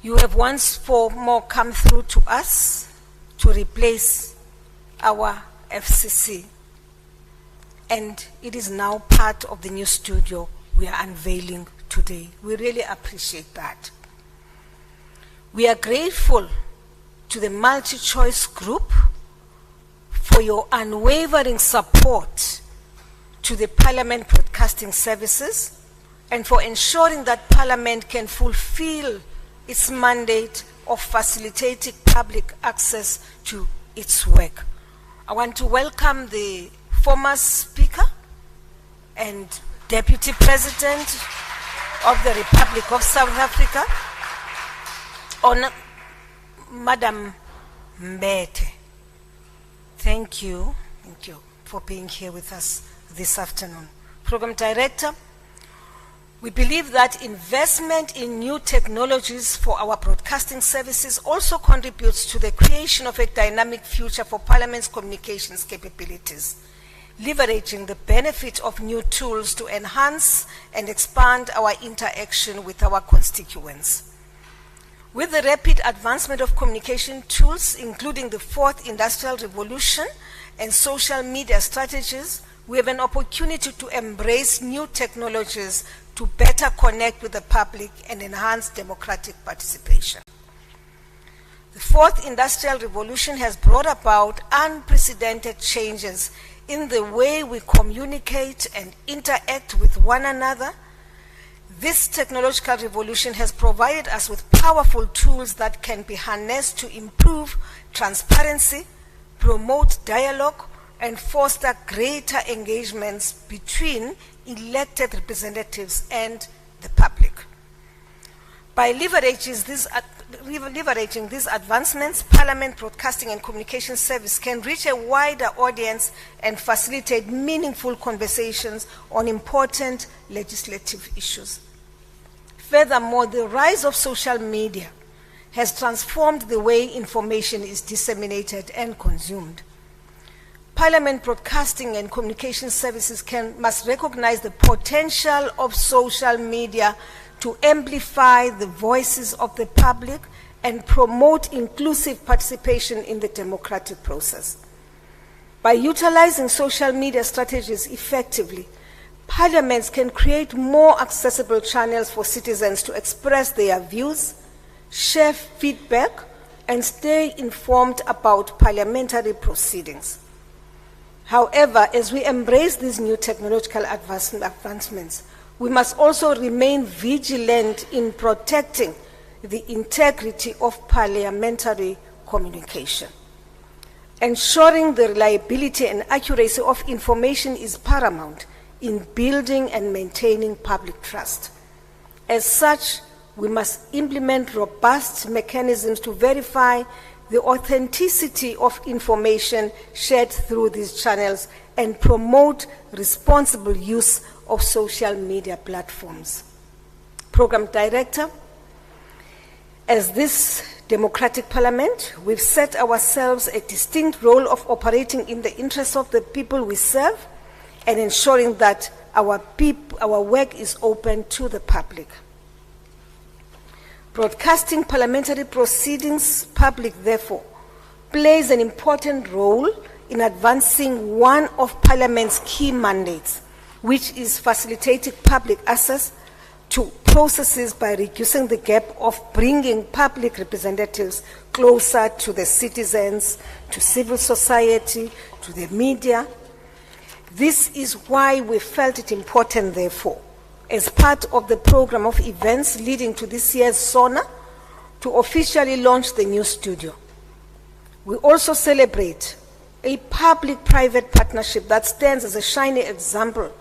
you have once more come through to us to replace our FCC. And it is now part of the new studio we are unveiling today. We really appreciate that. We are grateful to the MultiChoice Group for your unwavering support to the Parliament broadcasting services and for ensuring that Parliament can fulfill its mandate of facilitating public access to its work. I want to welcome the former Speaker and Deputy President of the Republic of South Africa, Madam Mbete. Thank you for being here with us this afternoon. Program Director, we believe that investment in new technologies for our broadcasting services also contributes to the creation of a dynamic future for Parliament's communications capabilities, leveraging the benefit of new tools to enhance and expand our interaction with our constituents. With the rapid advancement of communication tools, including the fourth industrial revolution and social media strategies, we have an opportunity to embrace new technologies to better connect with the public and enhance democratic participation. The fourth industrial revolution has brought about unprecedented changes in the way we communicate and interact with one another. This technological revolution has provided us with powerful tools that can be harnessed to improve transparency, promote dialogue, and foster greater engagements between elected representatives and the public. By leveraging these advancements, Parliament Broadcasting and Communication Service can reach a wider audience and facilitate meaningful conversations on important legislative issues. Furthermore, the rise of social media has transformed the way information is disseminated and consumed. Parliament Broadcasting and Communication Services must recognize the potential of social media to amplify the voices of the public and promote inclusive participation in the democratic process. By utilizing social media strategies effectively, parliaments can create more accessible channels for citizens to express their views, share feedback, and stay informed about parliamentary proceedings. However, as we embrace these new technological advancements, we must also remain vigilant in protecting the integrity of parliamentary communication. Ensuring the reliability and accuracy of information is paramount in building and maintaining public trust. As such, we must implement robust mechanisms to verify the authenticity of information shared through these channels and promote responsible use of social media platforms. Program Director, as this democratic parliament, we've set ourselves a distinct role of operating in the interests of the people we serve and ensuring that our work is open to the public. Broadcasting parliamentary proceedings public, therefore, plays an important role in advancing one of Parliament's key mandates, which is facilitating public access to processes by reducing the gap of bringing public representatives closer to the citizens, to civil society, to the media. This is why we felt it important, therefore, as part of the program of events leading to this year's SONA, to officially launch the new studio. We also celebrate a public-private partnership that stands as a shining example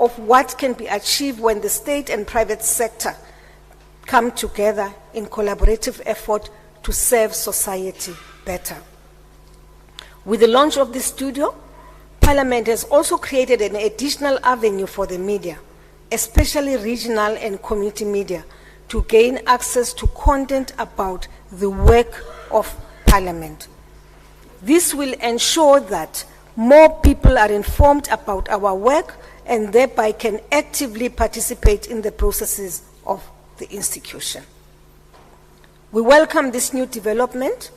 of what can be achieved when the state and private sector come together in collaborative effort to serve society better. With the launch of this studio, Parliament has also created an additional avenue for the media, especially regional and community media, to gain access to content about the work of Parliament. This will ensure that more people are informed about our work and thereby can actively participate in the processes of the institution. We welcome this new development,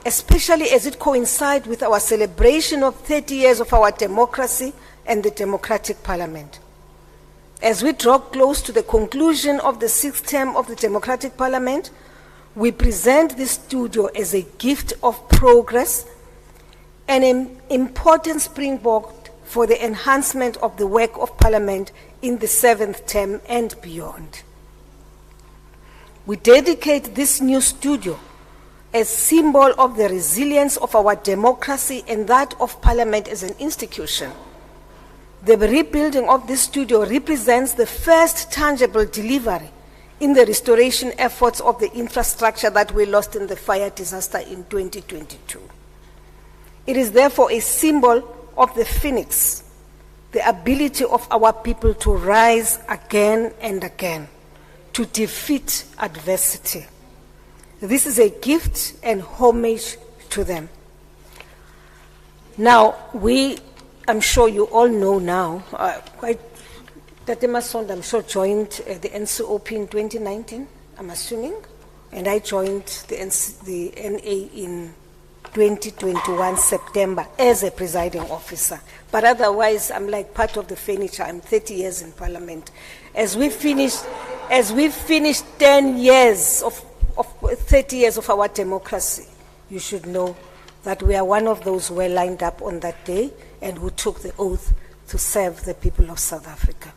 especially as it coincides with our celebration of 30 years of our democracy and the democratic parliament. As we draw close to the conclusion of the 6th term of the democratic parliament, we present this studio as a gift of progress and an important springboard for the enhancement of the work of Parliament in the 7th term and beyond. We dedicate this new studio as symbol of the resilience of our democracy and that of Parliament as an institution. The rebuilding of this studio represents the first tangible delivery in the restoration efforts of the infrastructure that we lost in the fire disaster in 2022. It is therefore a symbol of the phoenix, the ability of our people to rise again and again, to defeat adversity. This is a gift and homage to them. Now, I'm sure you all know now, Tate Masonda, I'm sure, joined the NCOP in 2019, I'm assuming, and I joined the NA in 2021 September as a presiding officer. But otherwise, I'm like part of the furniture. I'm 30 years in Parliament. As we finished 10 years of 30 years of our democracy, you should know that we are one of those who were lined up on that day and who took the oath to serve the people of South Africa.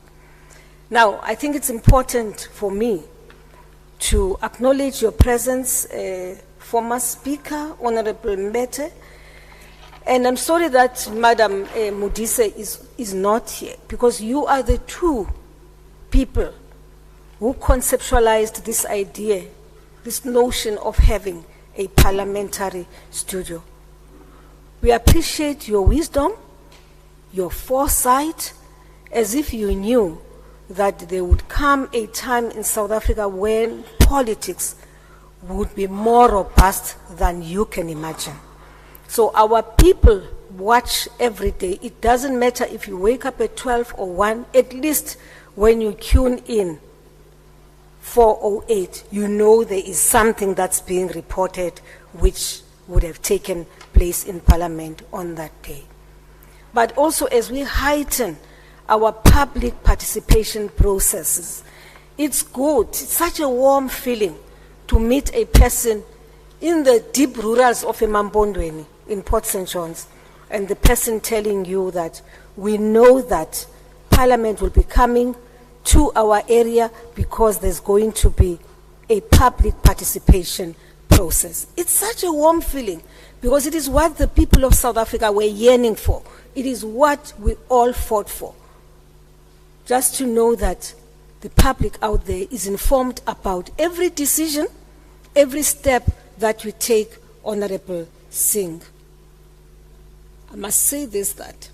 Now, I think it's important for me to acknowledge your presence, former Speaker, Honorable Mbete, and I'm sorry that Madam Modise is not here, because you are the two people who conceptualized this idea, this notion of having a parliamentary studio. We appreciate your wisdom, your foresight, as if you knew that there would come a time in South Africa when politics would be more robust than you can imagine. So our people watch every day. It doesn't matter if you wake up at 12 or 1, at least when you tune in 4:08, you know there is something that's being reported which would have taken place in Parliament on that day. But also, as we heighten our public participation processes, it's good, it's such a warm feeling to meet a person in the deep rurals of Emampondweni in Port St. John's, and the person telling you that we know that Parliament will be coming to our area because there's going to be a public participation process. It's such a warm feeling because it is what the people of South Africa were yearning for. It is what we all fought for. Just to know that the public out there is informed about every decision, every step that we take, Honorable Singh. I must say this, that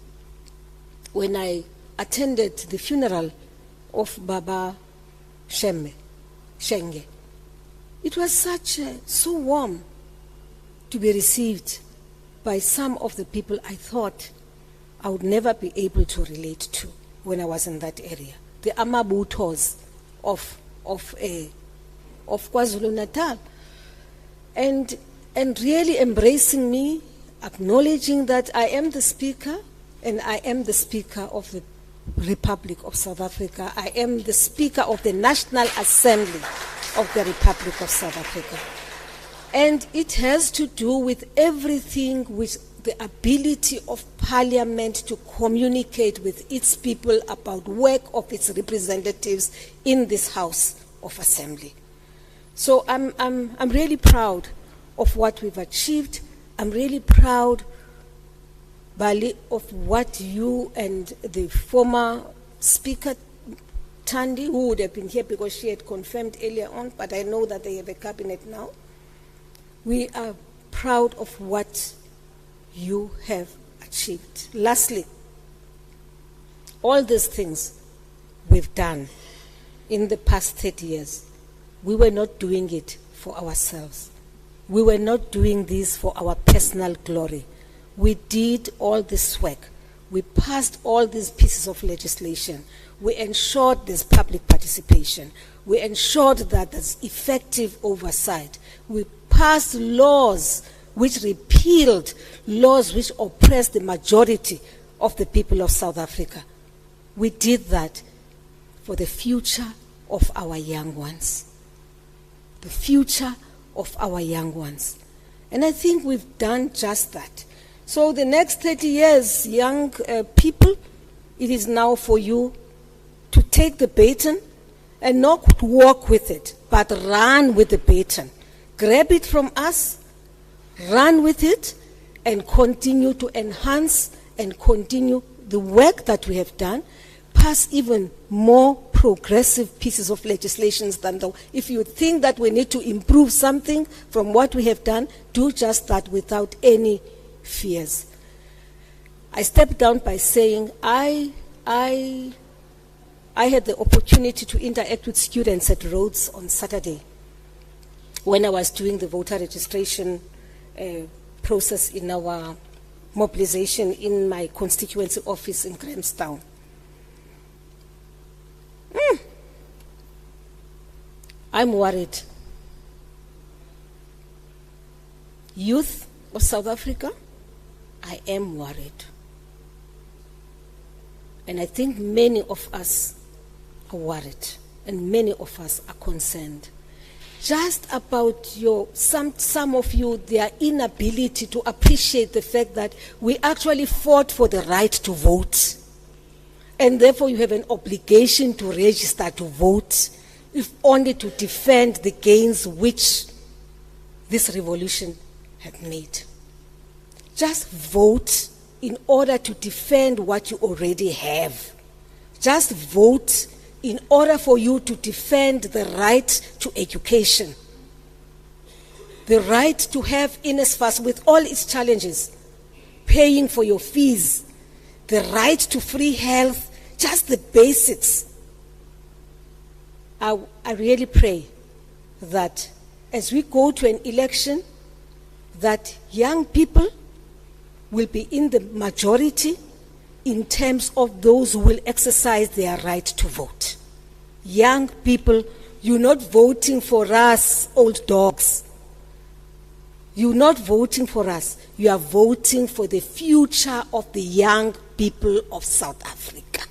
when I attended the funeral of Baba Shenge, it was so warm to be received by some of the people I thought I would never be able to relate to when I was in that area. The Amabutos of KwaZulu-Natal. And really embracing me, acknowledging that I am the Speaker, and I am the Speaker of the Republic of South Africa. I am the Speaker of the National Assembly of the Republic of South Africa. And it has to do with everything with the ability of Parliament to communicate with its people about work of its representatives in this House of Assembly. So I'm really proud of what we've achieved. I'm really proud, Bali, of what you and the former Speaker Thandi, who would have been here because she had confirmed earlier on, but I know that they have a cabinet now. We are proud of what you have achieved. Lastly, all these things we've done in the past 30 years, we were not doing it for ourselves. We were not doing this for our personal glory. We did all this work. We passed all these pieces of legislation. We ensured there's public participation. We ensured that there's effective oversight. We passed laws which repealed laws which oppressed the majority of the people of South Africa. We did that for the future of our young ones. The future of our young ones. And I think we've done just that. So the next 30 years, young people, it is now for you to take the baton and not walk with it, but run with the baton. Grab it from us, run with it, and continue to enhance and continue the work that we have done, pass even more progressive pieces of legislation than the, if you think that we need to improve something from what we have done, do just that without any fears. I stepped down by saying I had the opportunity to interact with students at Rhodes on Saturday when I was doing the voter registration process in our mobilization in my constituency office in Grahamstown. I'm worried. Youth of South Africa, I am worried. And I think many of us are worried, and many of us are concerned. Just about some of you, their inability to appreciate the fact that we actually fought for the right to vote. And therefore you have an obligation to register to vote, if only to defend the gains which this revolution had made. Just vote in order to defend what you already have. Just vote in order for you to defend the right to education, the right to have NSFAS with all its challenges, paying for your fees, the right to free health, just the basics. I really pray that as we go to an election, that young people will be in the majority in terms of those who will exercise their right to vote. Young people, you're not voting for us, old dogs. You're not voting for us. You are voting for the future of the young people of South Africa.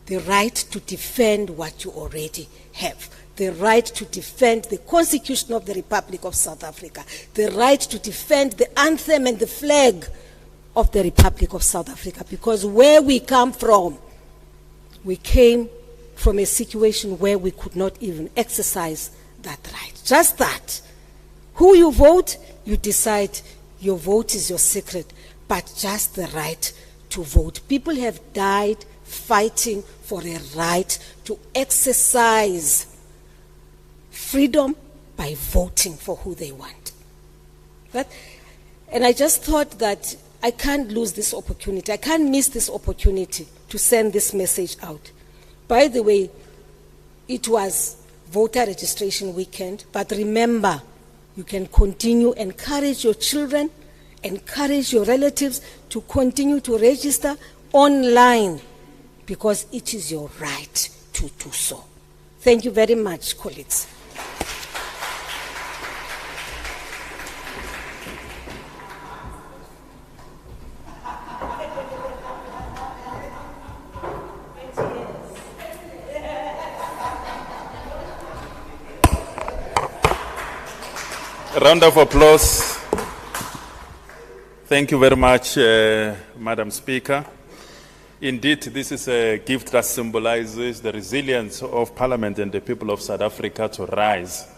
The right to defend what you already have. The right to defend the Constitution of the Republic of South Africa. The right to defend the anthem and the flag of the Republic of South Africa. Because where we come from, we came from a situation where we could not even exercise that right. Just that. Who you vote, you decide. Your vote is your secret, but just the right to vote. People have died fighting for a right to exercise freedom by voting for who they want. And I just thought that I can't lose this opportunity. I can't miss this opportunity to send this message out. By the way, it was voter registration weekend, but remember, you can continue, encourage your children, encourage your relatives to continue to register online because it is your right to do so. Thank you very much, colleagues. A round of applause. Thank you very much, Madam Speaker. Indeed, this is a gift that symbolizes the resilience of Parliament and the people of South Africa to rise,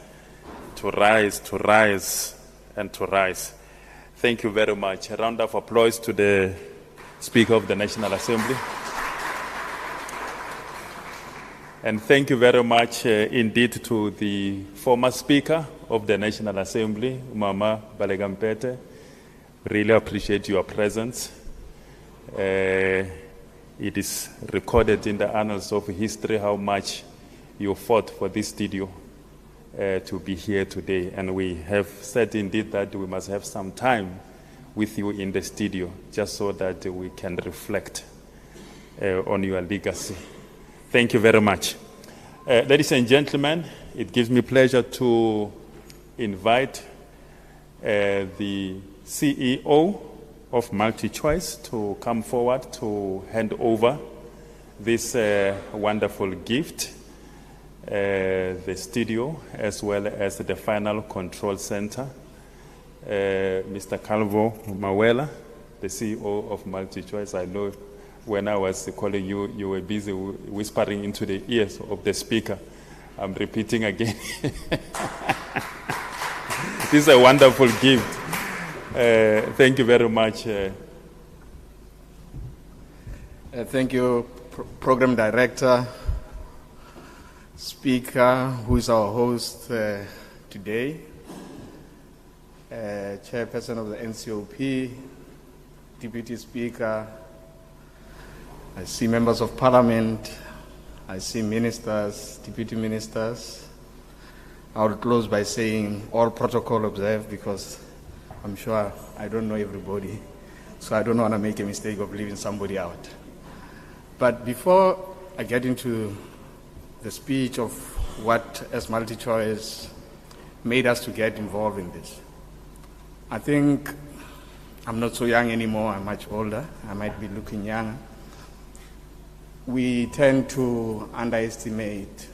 to rise, to rise, and to rise. Thank you very much. A round of applause to the Speaker of the National Assembly. And thank you very much indeed to the former Speaker of the National Assembly, Mama Balegampete. Really appreciate your presence. It is recorded in the annals of history how much you fought for this studio to be here today. And we have said indeed that we must have some time with you in the studio just so that we can reflect on your legacy. Thank you very much. Ladies and gentlemen, it gives me pleasure to invite the CEO of MultiChoice to come forward to hand over this wonderful gift, the studio, as well as the final control center. Mr. Calvo Mawela, the CEO of MultiChoice. I know when I was calling you, you were busy whispering into the ears of the speaker. I'm repeating again. This is a wonderful gift. Thank you very much. Thank you, Program Director, Speaker, who is our host today, Chairperson of the NCOP, Deputy Speaker. I see members of Parliament. I see ministers, deputy ministers. I will close by saying all protocol observed because I'm sure I don't know everybody, so I don't want to make a mistake of leaving somebody out. But before I get into the speech of what, as MultiChoice, made us to get involved in this, I think I'm not so young anymore. I'm much older. I might be looking younger. We tend to underestimate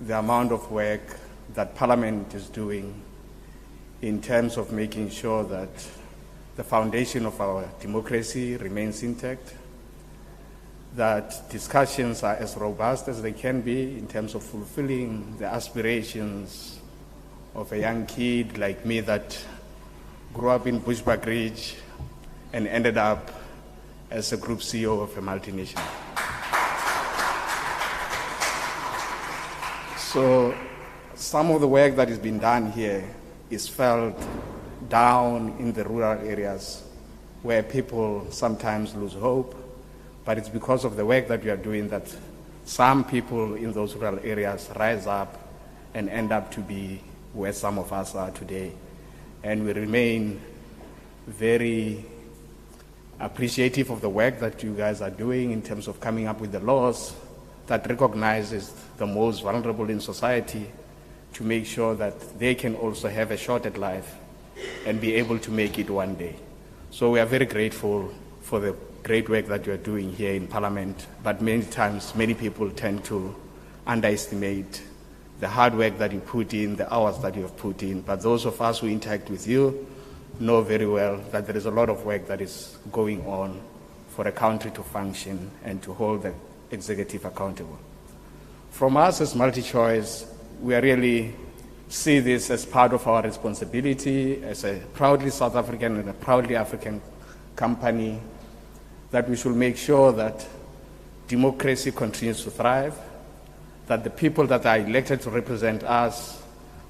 the amount of work that Parliament is doing in terms of making sure that the foundation of our democracy remains intact, that discussions are as robust as they can be in terms of fulfilling the aspirations of a young kid like me that grew up in Bushbuck Ridge and ended up as a group CEO of a multinational. So some of the work that has been done here is felt down in the rural areas where people sometimes lose hope, but it's because of the work that we are doing that some people in those rural areas rise up and end up to be where some of us are today. And we remain very appreciative of the work that you guys are doing in terms of coming up with the laws that recognizes the most vulnerable in society to make sure that they can also have a shot at life and be able to make it one day. So we are very grateful for the great work that you are doing here in Parliament, but many times, many people tend to underestimate the hard work that you put in, the hours that you have put in. But those of us who interact with you know very well that there is a lot of work that is going on for a country to function and to hold the executive accountable. From us as MultiChoice, we are really see this as part of our responsibility as a proudly South African and a proudly African company, that we should make sure that democracy continues to thrive, that the people that are elected to represent us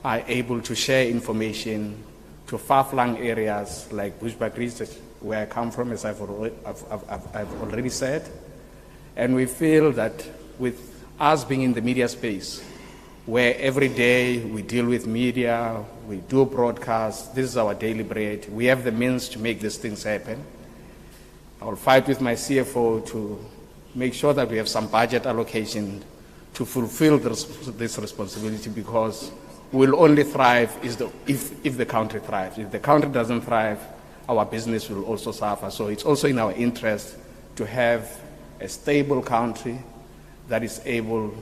are able to share information to far-flung areas like Bushbuckridge, where I come from, as I've already said. And we feel that with us being in the media space, where every day we deal with media, we do broadcasts, this is our daily bread, we have the means to make these things happen. I'll fight with my CFO to make sure that we have some budget allocation to fulfill this responsibility, because we'll only thrive if the country thrives. If the country doesn't thrive, our business will also suffer. So it's also in our interest to have a stable country that is able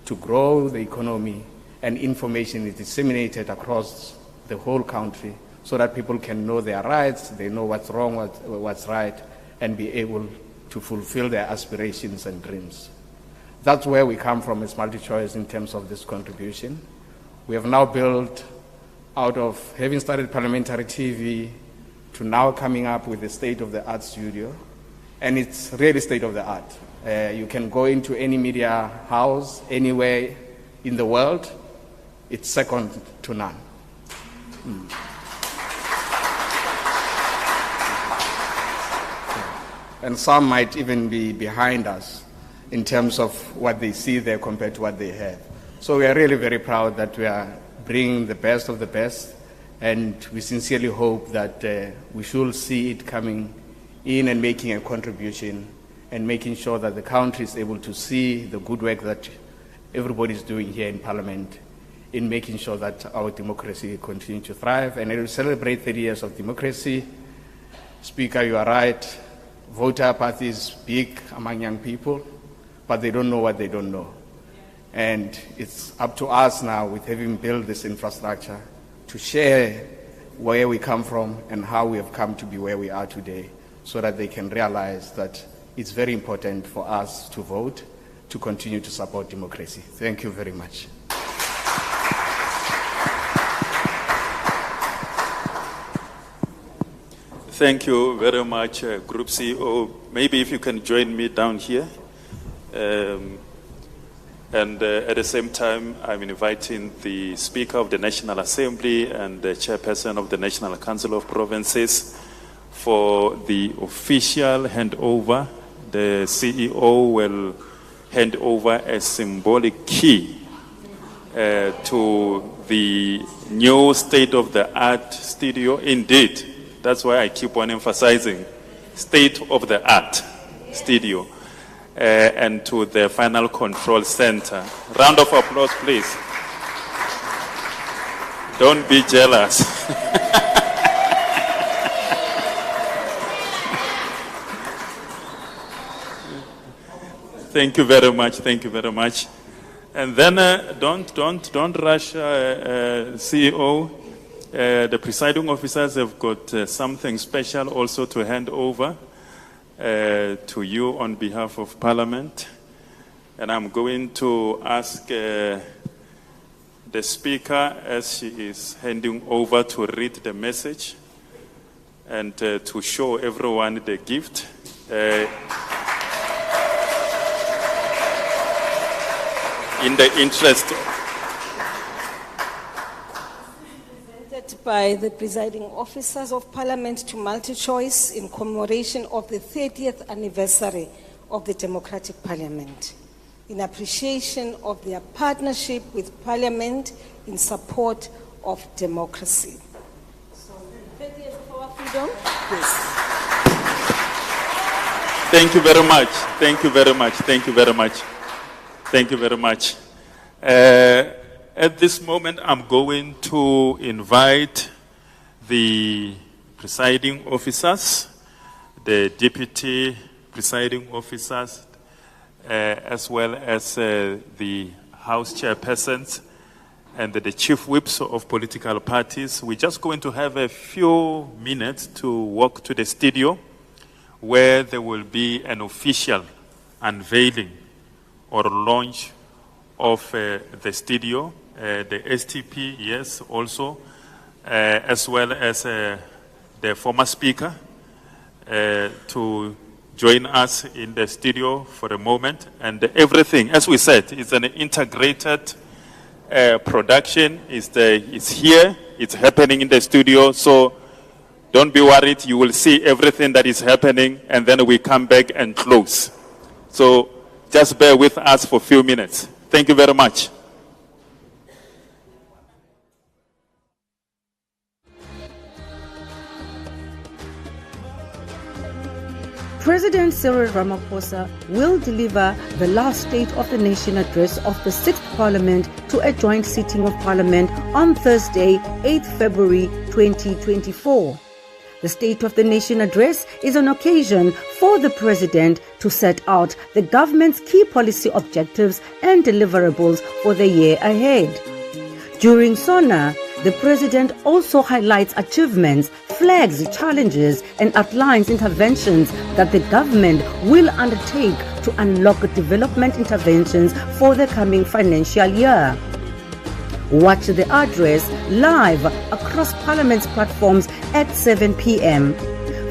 to grow the economy and information is disseminated across the whole country so that people can know their rights, they know what's wrong, what's right, and be able to fulfill their aspirations and dreams. That's where we come from as MultiChoice in terms of this contribution. We have now built, out of having started parliamentary TV to now coming up with a state-of-the-art studio, and it's really state-of-the-art. You can go into any media house anywhere in the world, it's second to none. And some might even be behind us in terms of what they see there compared to what they have. So we are really very proud that we are bringing the best of the best, and we sincerely hope that we should see it coming in and making a contribution and making sure that the country is able to see the good work that everybody is doing here in Parliament in making sure that our democracy continues to thrive. And we celebrate 30 years of democracy. Speaker, you are right. Voter apathy is big among young people, but they don't know what they don't know. And it's up to us now, with having built this infrastructure, to share where we come from and how we have come to be where we are today, so that they can realize that it's very important for us to vote, to continue to support democracy. Thank you very much. Thank you very much, Group CEO. Maybe if you can join me down here. And at the same time, I'm inviting the Speaker of the National Assembly and the Chairperson of the National Council of Provinces for the official handover. The CEO will hand over a symbolic key to the new state-of-the-art studio. Indeed, that's why I keep on emphasizing state-of-the-art studio. And to the final control center. Round of applause, please. Don't be jealous. Thank you very much. Thank you very much. And then don't rush, CEO. The presiding officers have got something special also to hand over to you on behalf of Parliament. And I'm going to ask the Speaker, as she is handing over, to read the message and to show everyone the gift. In the interest by the presiding officers of Parliament to MultiChoice in commemoration of the 30th anniversary of the Democratic Parliament, in appreciation of their partnership with Parliament in support of democracy. So, 30 years of our freedom? Yes. Thank you very much. Thank you very much. Thank you very much. Thank you very much. At this moment, I'm going to invite the presiding officers, the deputy presiding officers, as well as the House chairpersons and the chief whips of political parties. We're just going to have a few minutes to walk to the studio where there will be an official unveiling or launch of the studio, the STP, yes, also, as well as the former speaker to join us in the studio for a moment. And everything, as we said, is an integrated production. It's here, it's happening in the studio, so don't be worried, you will see everything that is happening, and then we come back and close. So just bear with us for a few minutes. Thank you very much. President Cyril Ramaphosa will deliver the last State of the Nation address of the 6th Parliament to a joint sitting of Parliament on Thursday, 8th February 2024. The State of the Nation address is an occasion for the President to set out the government's key policy objectives and deliverables for the year ahead. During SONA, the President also highlights achievements, flags challenges, and outlines interventions that the government will undertake to unlock development interventions for the coming financial year. Watch the address live across Parliament's platforms at 7 p.m.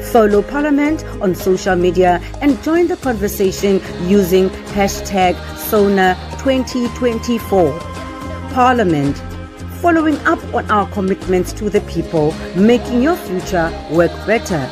Follow Parliament on social media and join the conversation using hashtag SONA2024. Parliament, following up on our commitments to the people, making your future work better.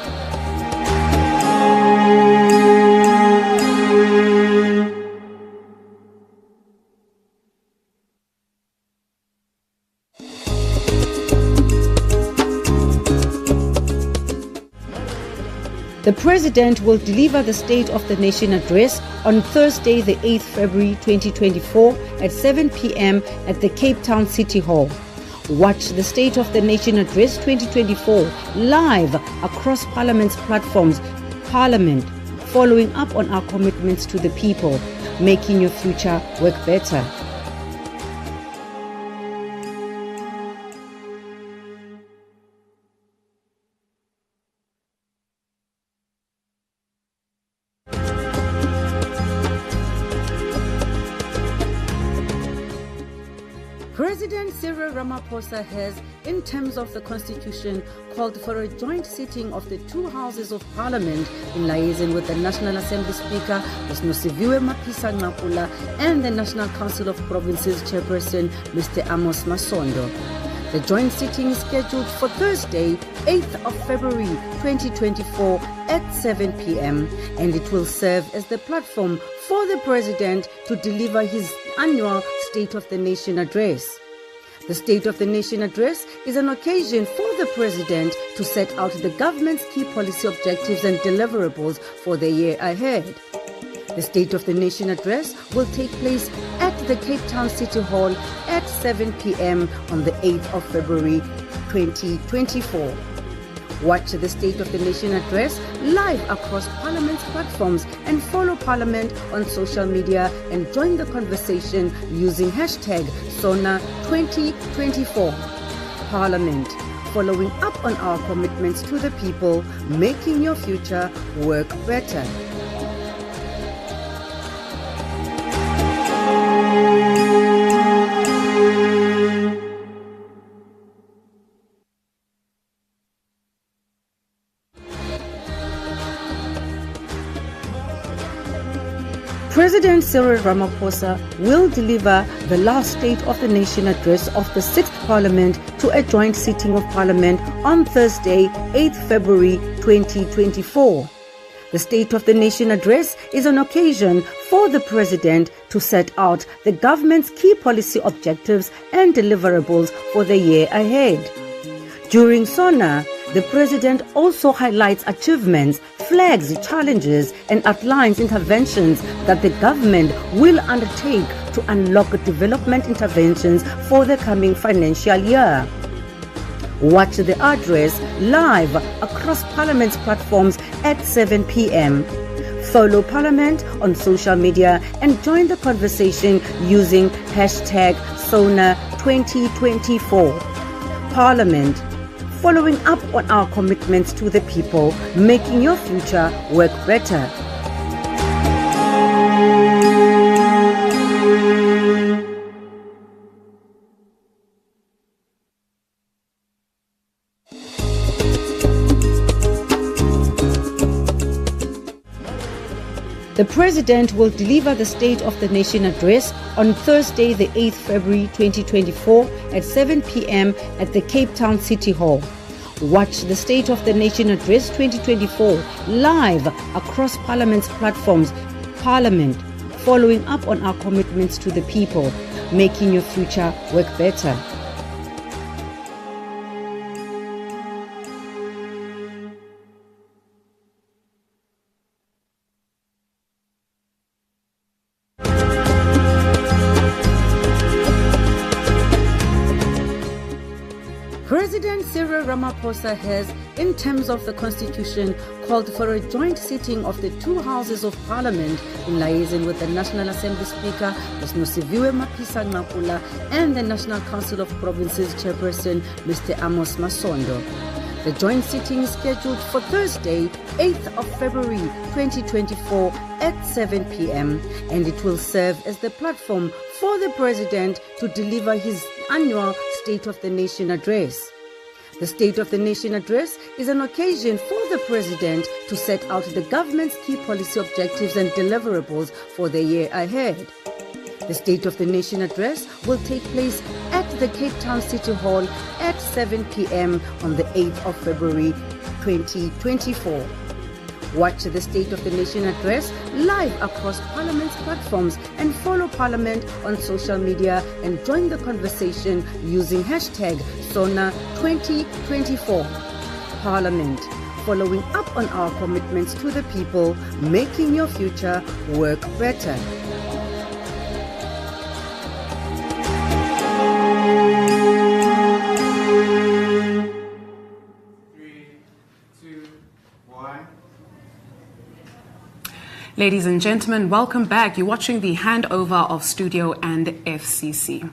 The President will deliver the State of the Nation address on Thursday, the 8th February 2024 at 7 p.m. at the Cape Town City Hall. Watch the State of the Nation address 2024 live across Parliament's platforms. Parliament, following up on our commitments to the people, making your future work better. President Cyril Ramaphosa has, in terms of the Constitution, called for a joint sitting of the two houses of Parliament in liaison with the National Assembly Speaker, Ms. Nosiviwe Mapisa-Nqakula, and the National Council of Provinces Chairperson, Mr. Amos Masondo. The joint sitting is scheduled for Thursday, 8th of February 2024 at 7 p.m. and it will serve as the platform for the President to deliver his annual State of the Nation address. The State of the Nation address is an occasion for the President to set out the government's key policy objectives and deliverables for the year ahead. The State of the Nation address will take place at the Cape Town City Hall at 7 p.m. on the 8th of February 2024. Watch the State of the Nation address live across Parliament's platforms and follow Parliament on social media and join the conversation using hashtag SONA2024. Parliament, following up on our commitments to the people, making your future work better. President Cyril Ramaphosa will deliver the last State of the Nation address of the 6th Parliament to a joint sitting of Parliament on Thursday, 8th February 2024. The State of the Nation address is an occasion for the President to set out the government's key policy objectives and deliverables for the year ahead. During SONA, the President also highlights achievements, flags challenges and outlines interventions that the government will undertake to unlock development interventions for the coming financial year. Watch the address live across Parliament's platforms at 7 p.m. Follow Parliament on social media and join the conversation using hashtag SONA2024. Parliament, following up on our commitments to the people, making your future work better. The President will deliver the State of the Nation address on Thursday, the 8th February 2024 at 7 p.m. at the Cape Town City Hall. Watch the State of the Nation Address 2024 live across Parliament's platforms. Parliament, following up on our commitments to the people, making your future work better. President Cyril Ramaphosa has, in terms of the Constitution, called for a joint sitting of the two houses of Parliament in liaison with the National Assembly Speaker, Mr. Nosiviwe Mapisa-Nqakula, and the National Council of Provinces Chairperson, Mr. Amos Masondo. The joint sitting is scheduled for Thursday, 8th of February 2024 at 7 p.m. and it will serve as the platform for the President to deliver his annual State of the Nation address. The State of the Nation address is an occasion for the President to set out the government's key policy objectives and deliverables for the year ahead. The State of the Nation address will take place at the Cape Town City Hall at 7 p.m. on the 8th of February 2024. Watch the State of the Nation address live across Parliament's platforms and follow Parliament on social media and join the conversation using hashtag SONA2024. Parliament, following up on our commitments to the people, making your future work better. Ladies and gentlemen, welcome back. You're watching the handover of Studio and FCC.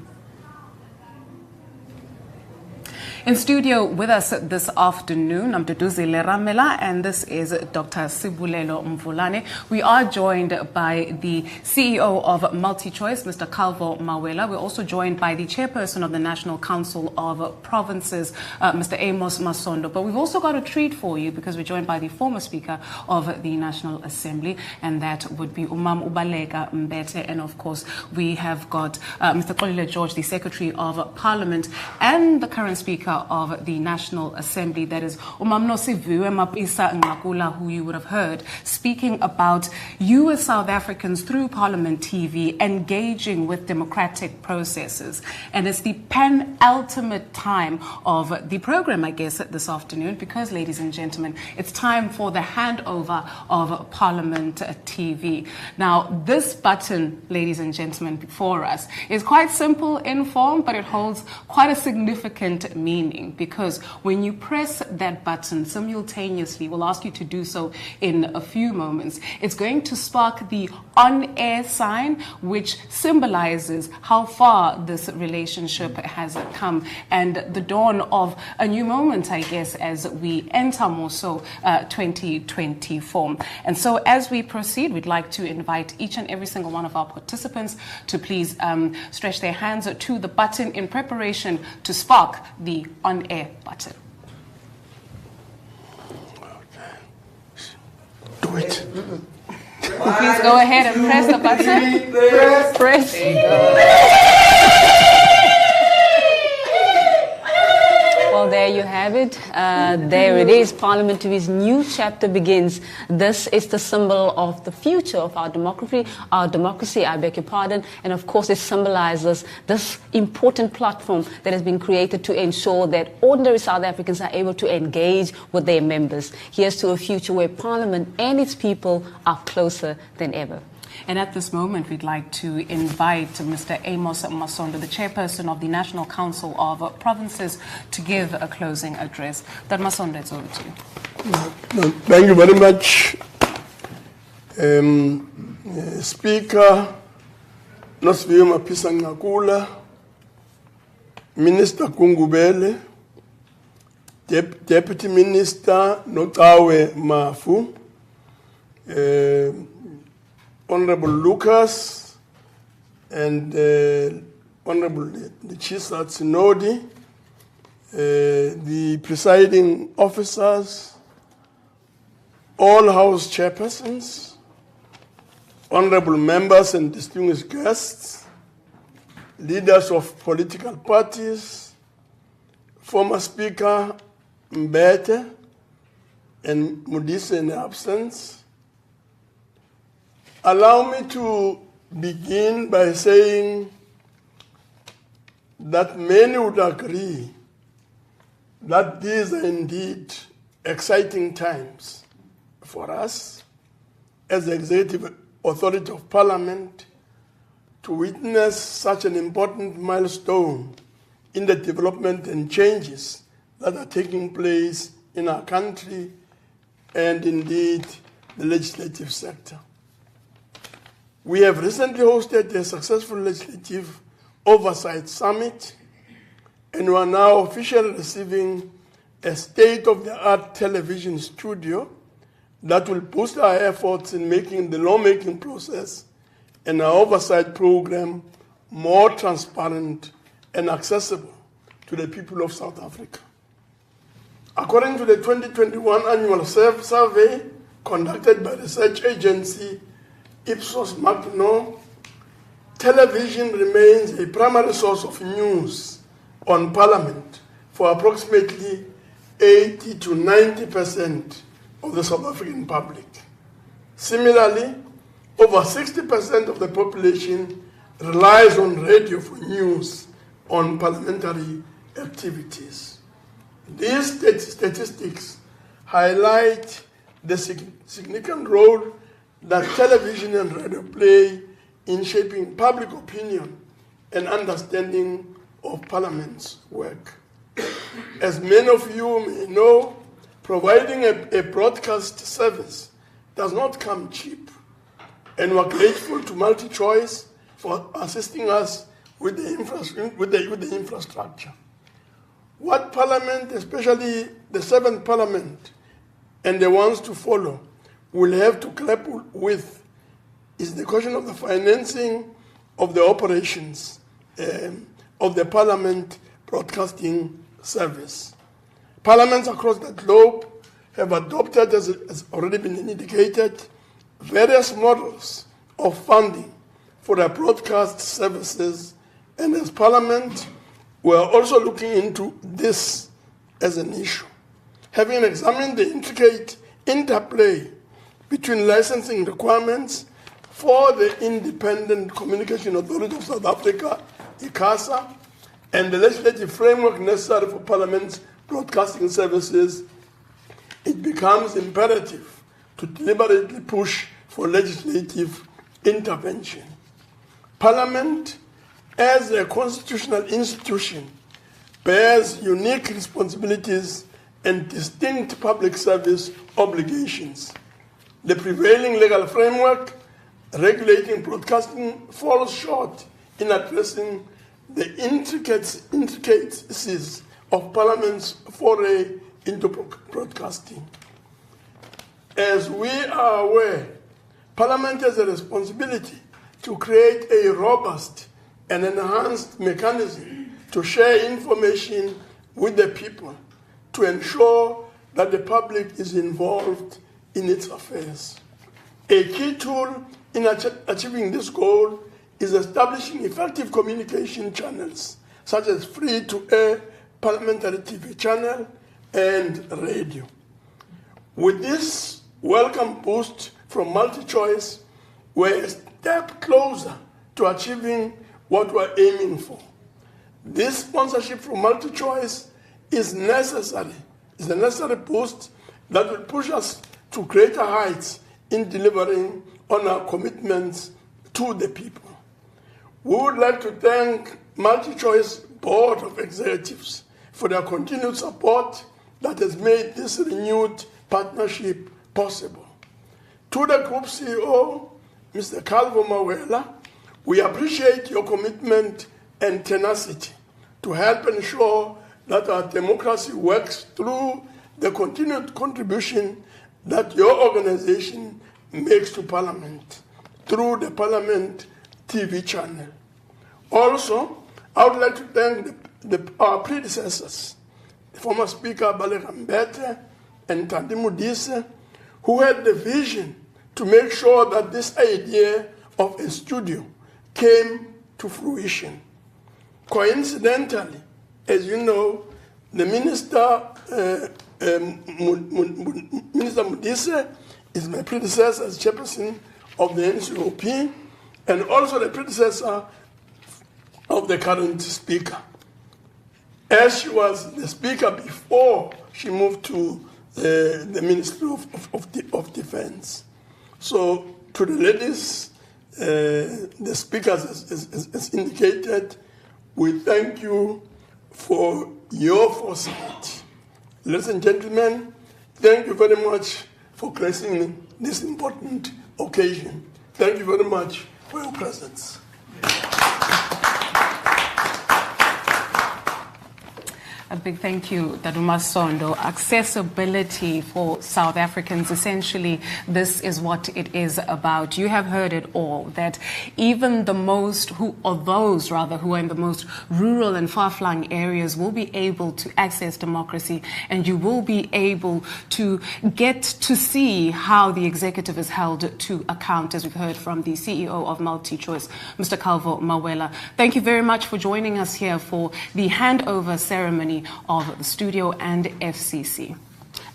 In studio with us this afternoon, I'm Duduzile Ramela, and this is Dr. Sibulelo Mvulane. We are joined by the CEO of MultiChoice, Mr. Calvo Mawela. We're also joined by the chairperson of the National Council of Provinces, Mr. Amos Masondo. But we've also got a treat for you because we're joined by the former Speaker of the National Assembly, and that would be Umam Ubaleka Mbete. And of course, we have got Mr. Xolile George, the Secretary of Parliament, and the current Speaker of the National Assembly, that is Umam Nosiviwe Mapisa-Nqakula, who you would have heard speaking about you as South Africans through Parliament TV engaging with democratic processes. And it's the penultimate time of the program, I guess, this afternoon, because, ladies and gentlemen, it's time for the handover of Parliament TV. Now, this button, ladies and gentlemen, before us is quite simple in form, but it holds quite a significant meaning, because when you press that button simultaneously, we'll ask you to do so in a few moments, it's going to spark the on-air sign, which symbolizes how far this relationship has come and the dawn of a new moment, I guess, as we enter more so 2024. And so as we proceed, we'd like to invite each and every single one of our participants to please stretch their hands to the button in preparation to spark the on-air button. Do it. Please go ahead and press the button. Press. Well, there you have have it. There it is. Parliament TV's new chapter begins. This is the symbol of the future of our democracy, I beg your pardon. And of course, it symbolizes this important platform that has been created to ensure that ordinary South Africans are able to engage with their members. Here's to a future where Parliament and its people are closer than ever. And at this moment, we'd like to invite Mr. Amos Masondo, the chairperson of the National Council of Provinces, to give a closing address. Dr. Masondo, it's over to you. Thank you very much, Speaker Nosiviwe Mapisa Ngakula, Minister Kungubele, Deputy Minister Notawe Mafu, Honorable Lucas, and Honorable Lechisha Tsinodi, the presiding officers, all House chairpersons, honorable members and distinguished guests, leaders of political parties, former Speaker Mbete and Mudise in absence. Allow me to begin by saying that many would agree that these are indeed exciting times for us as the executive authority of Parliament to witness such an important milestone in the development and changes that are taking place in our country and indeed the legislative sector. We have recently hosted a successful legislative oversight summit, and we are now officially receiving a state-of-the-art television studio that will boost our efforts in making the lawmaking process and our oversight program more transparent and accessible to the people of South Africa. According to the 2021 annual survey conducted by research agency Ipsos Magno, television remains a primary source of news on Parliament for approximately 80 to 90% of the South African public. Similarly, over 60% of the population relies on radio for news on parliamentary activities. These statistics highlight the significant role that television and radio play in shaping public opinion and understanding of Parliament's work. As many of you may know, providing a broadcast service does not come cheap, and we're grateful to MultiChoice for assisting us with the infrastructure. What Parliament, especially the 7th Parliament and the ones to follow, will have to grapple with is the question of the financing of the operations of the Parliament Broadcasting Service. Parliaments across the globe have adopted, as has already been indicated, various models of funding for their broadcast services, and as Parliament, we are also looking into this as an issue. Having examined the intricate interplay between licensing requirements for the Independent Communication Authority of South Africa, ICASA, and the legislative framework necessary for Parliament's broadcasting services, it becomes imperative to deliberately push for legislative intervention. Parliament, as a constitutional institution, bears unique responsibilities and distinct public service obligations. The prevailing legal framework regulating broadcasting falls short in addressing the intricacies of Parliament's foray into broadcasting. As we are aware, Parliament has a responsibility to create a robust and enhanced mechanism to share information with the people to ensure that the public is involved in its affairs. A key tool in achieving this goal is establishing effective communication channels, such as free-to-air parliamentary TV channel, and radio. With this welcome boost from MultiChoice, we're a step closer to achieving what we're aiming for. This sponsorship from MultiChoice is necessary. It's a necessary boost that will push us to greater heights in delivering on our commitments to the people. We would like to thank MultiChoice Board of Executives for their continued support that has made this renewed partnership possible. To the Group CEO, Mr. Calvo Mawela, we appreciate your commitment and tenacity to help ensure that our democracy works through the continued contribution that your organization makes to Parliament through the Parliament TV channel. Also, I would like to thank our predecessors, the former Speaker Baleka Mbete and Tandi Modise, who had the vision to make sure that this idea of a studio came to fruition. Coincidentally, as you know, the Minister Modise is my predecessor as chairperson of the NCOP and also the predecessor of the current Speaker, as she was the Speaker before she moved to the Ministry of Defense. So to the ladies, the Speaker has indicated, we thank you for your foresight. Ladies and gentlemen, thank you very much for gracing this important occasion. Thank you very much for your presence. A big thank you, Daduma Sondo. Accessibility for South Africans, essentially, this is what it is about. You have heard it all, that even those who are in the most rural and far-flung areas will be able to access democracy, and you will be able to get to see how the executive is held to account, as we've heard from the CEO of MultiChoice, Mr. Calvo Mawela. Thank you very much for joining us here for the handover ceremony of the studio and FCC.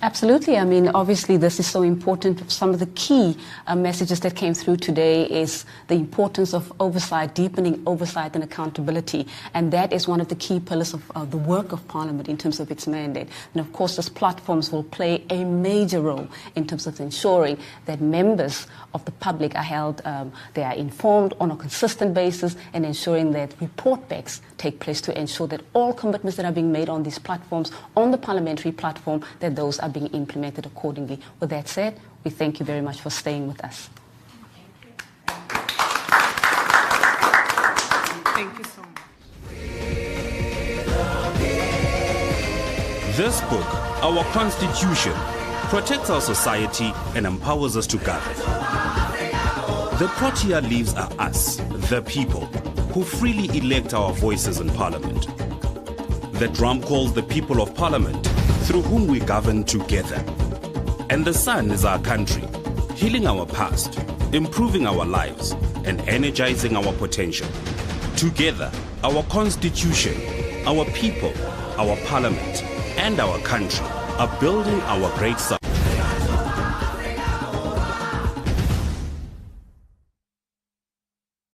Absolutely. I mean, obviously, this is so important. Some of the key messages that came through today is the importance of oversight, deepening oversight and accountability. And that is one of the key pillars of the work of Parliament in terms of its mandate. And of course, those platforms will play a major role in terms of ensuring that members of the public are held, they are informed on a consistent basis, and ensuring that report backs take place to ensure that all commitments that are being made on these platforms, on the parliamentary platform, that those are being implemented accordingly. With that said, we thank you very much for staying with us. Thank you so much. This book, our Constitution, protects our society and empowers us to govern. The Protea leaves are us, the people, who freely elect our voices in Parliament. The drum calls the people of Parliament, through whom we govern together. And the sun is our country, healing our past, improving our lives, and energizing our potential. Together, our Constitution, our people, our Parliament, and our country are building our great South.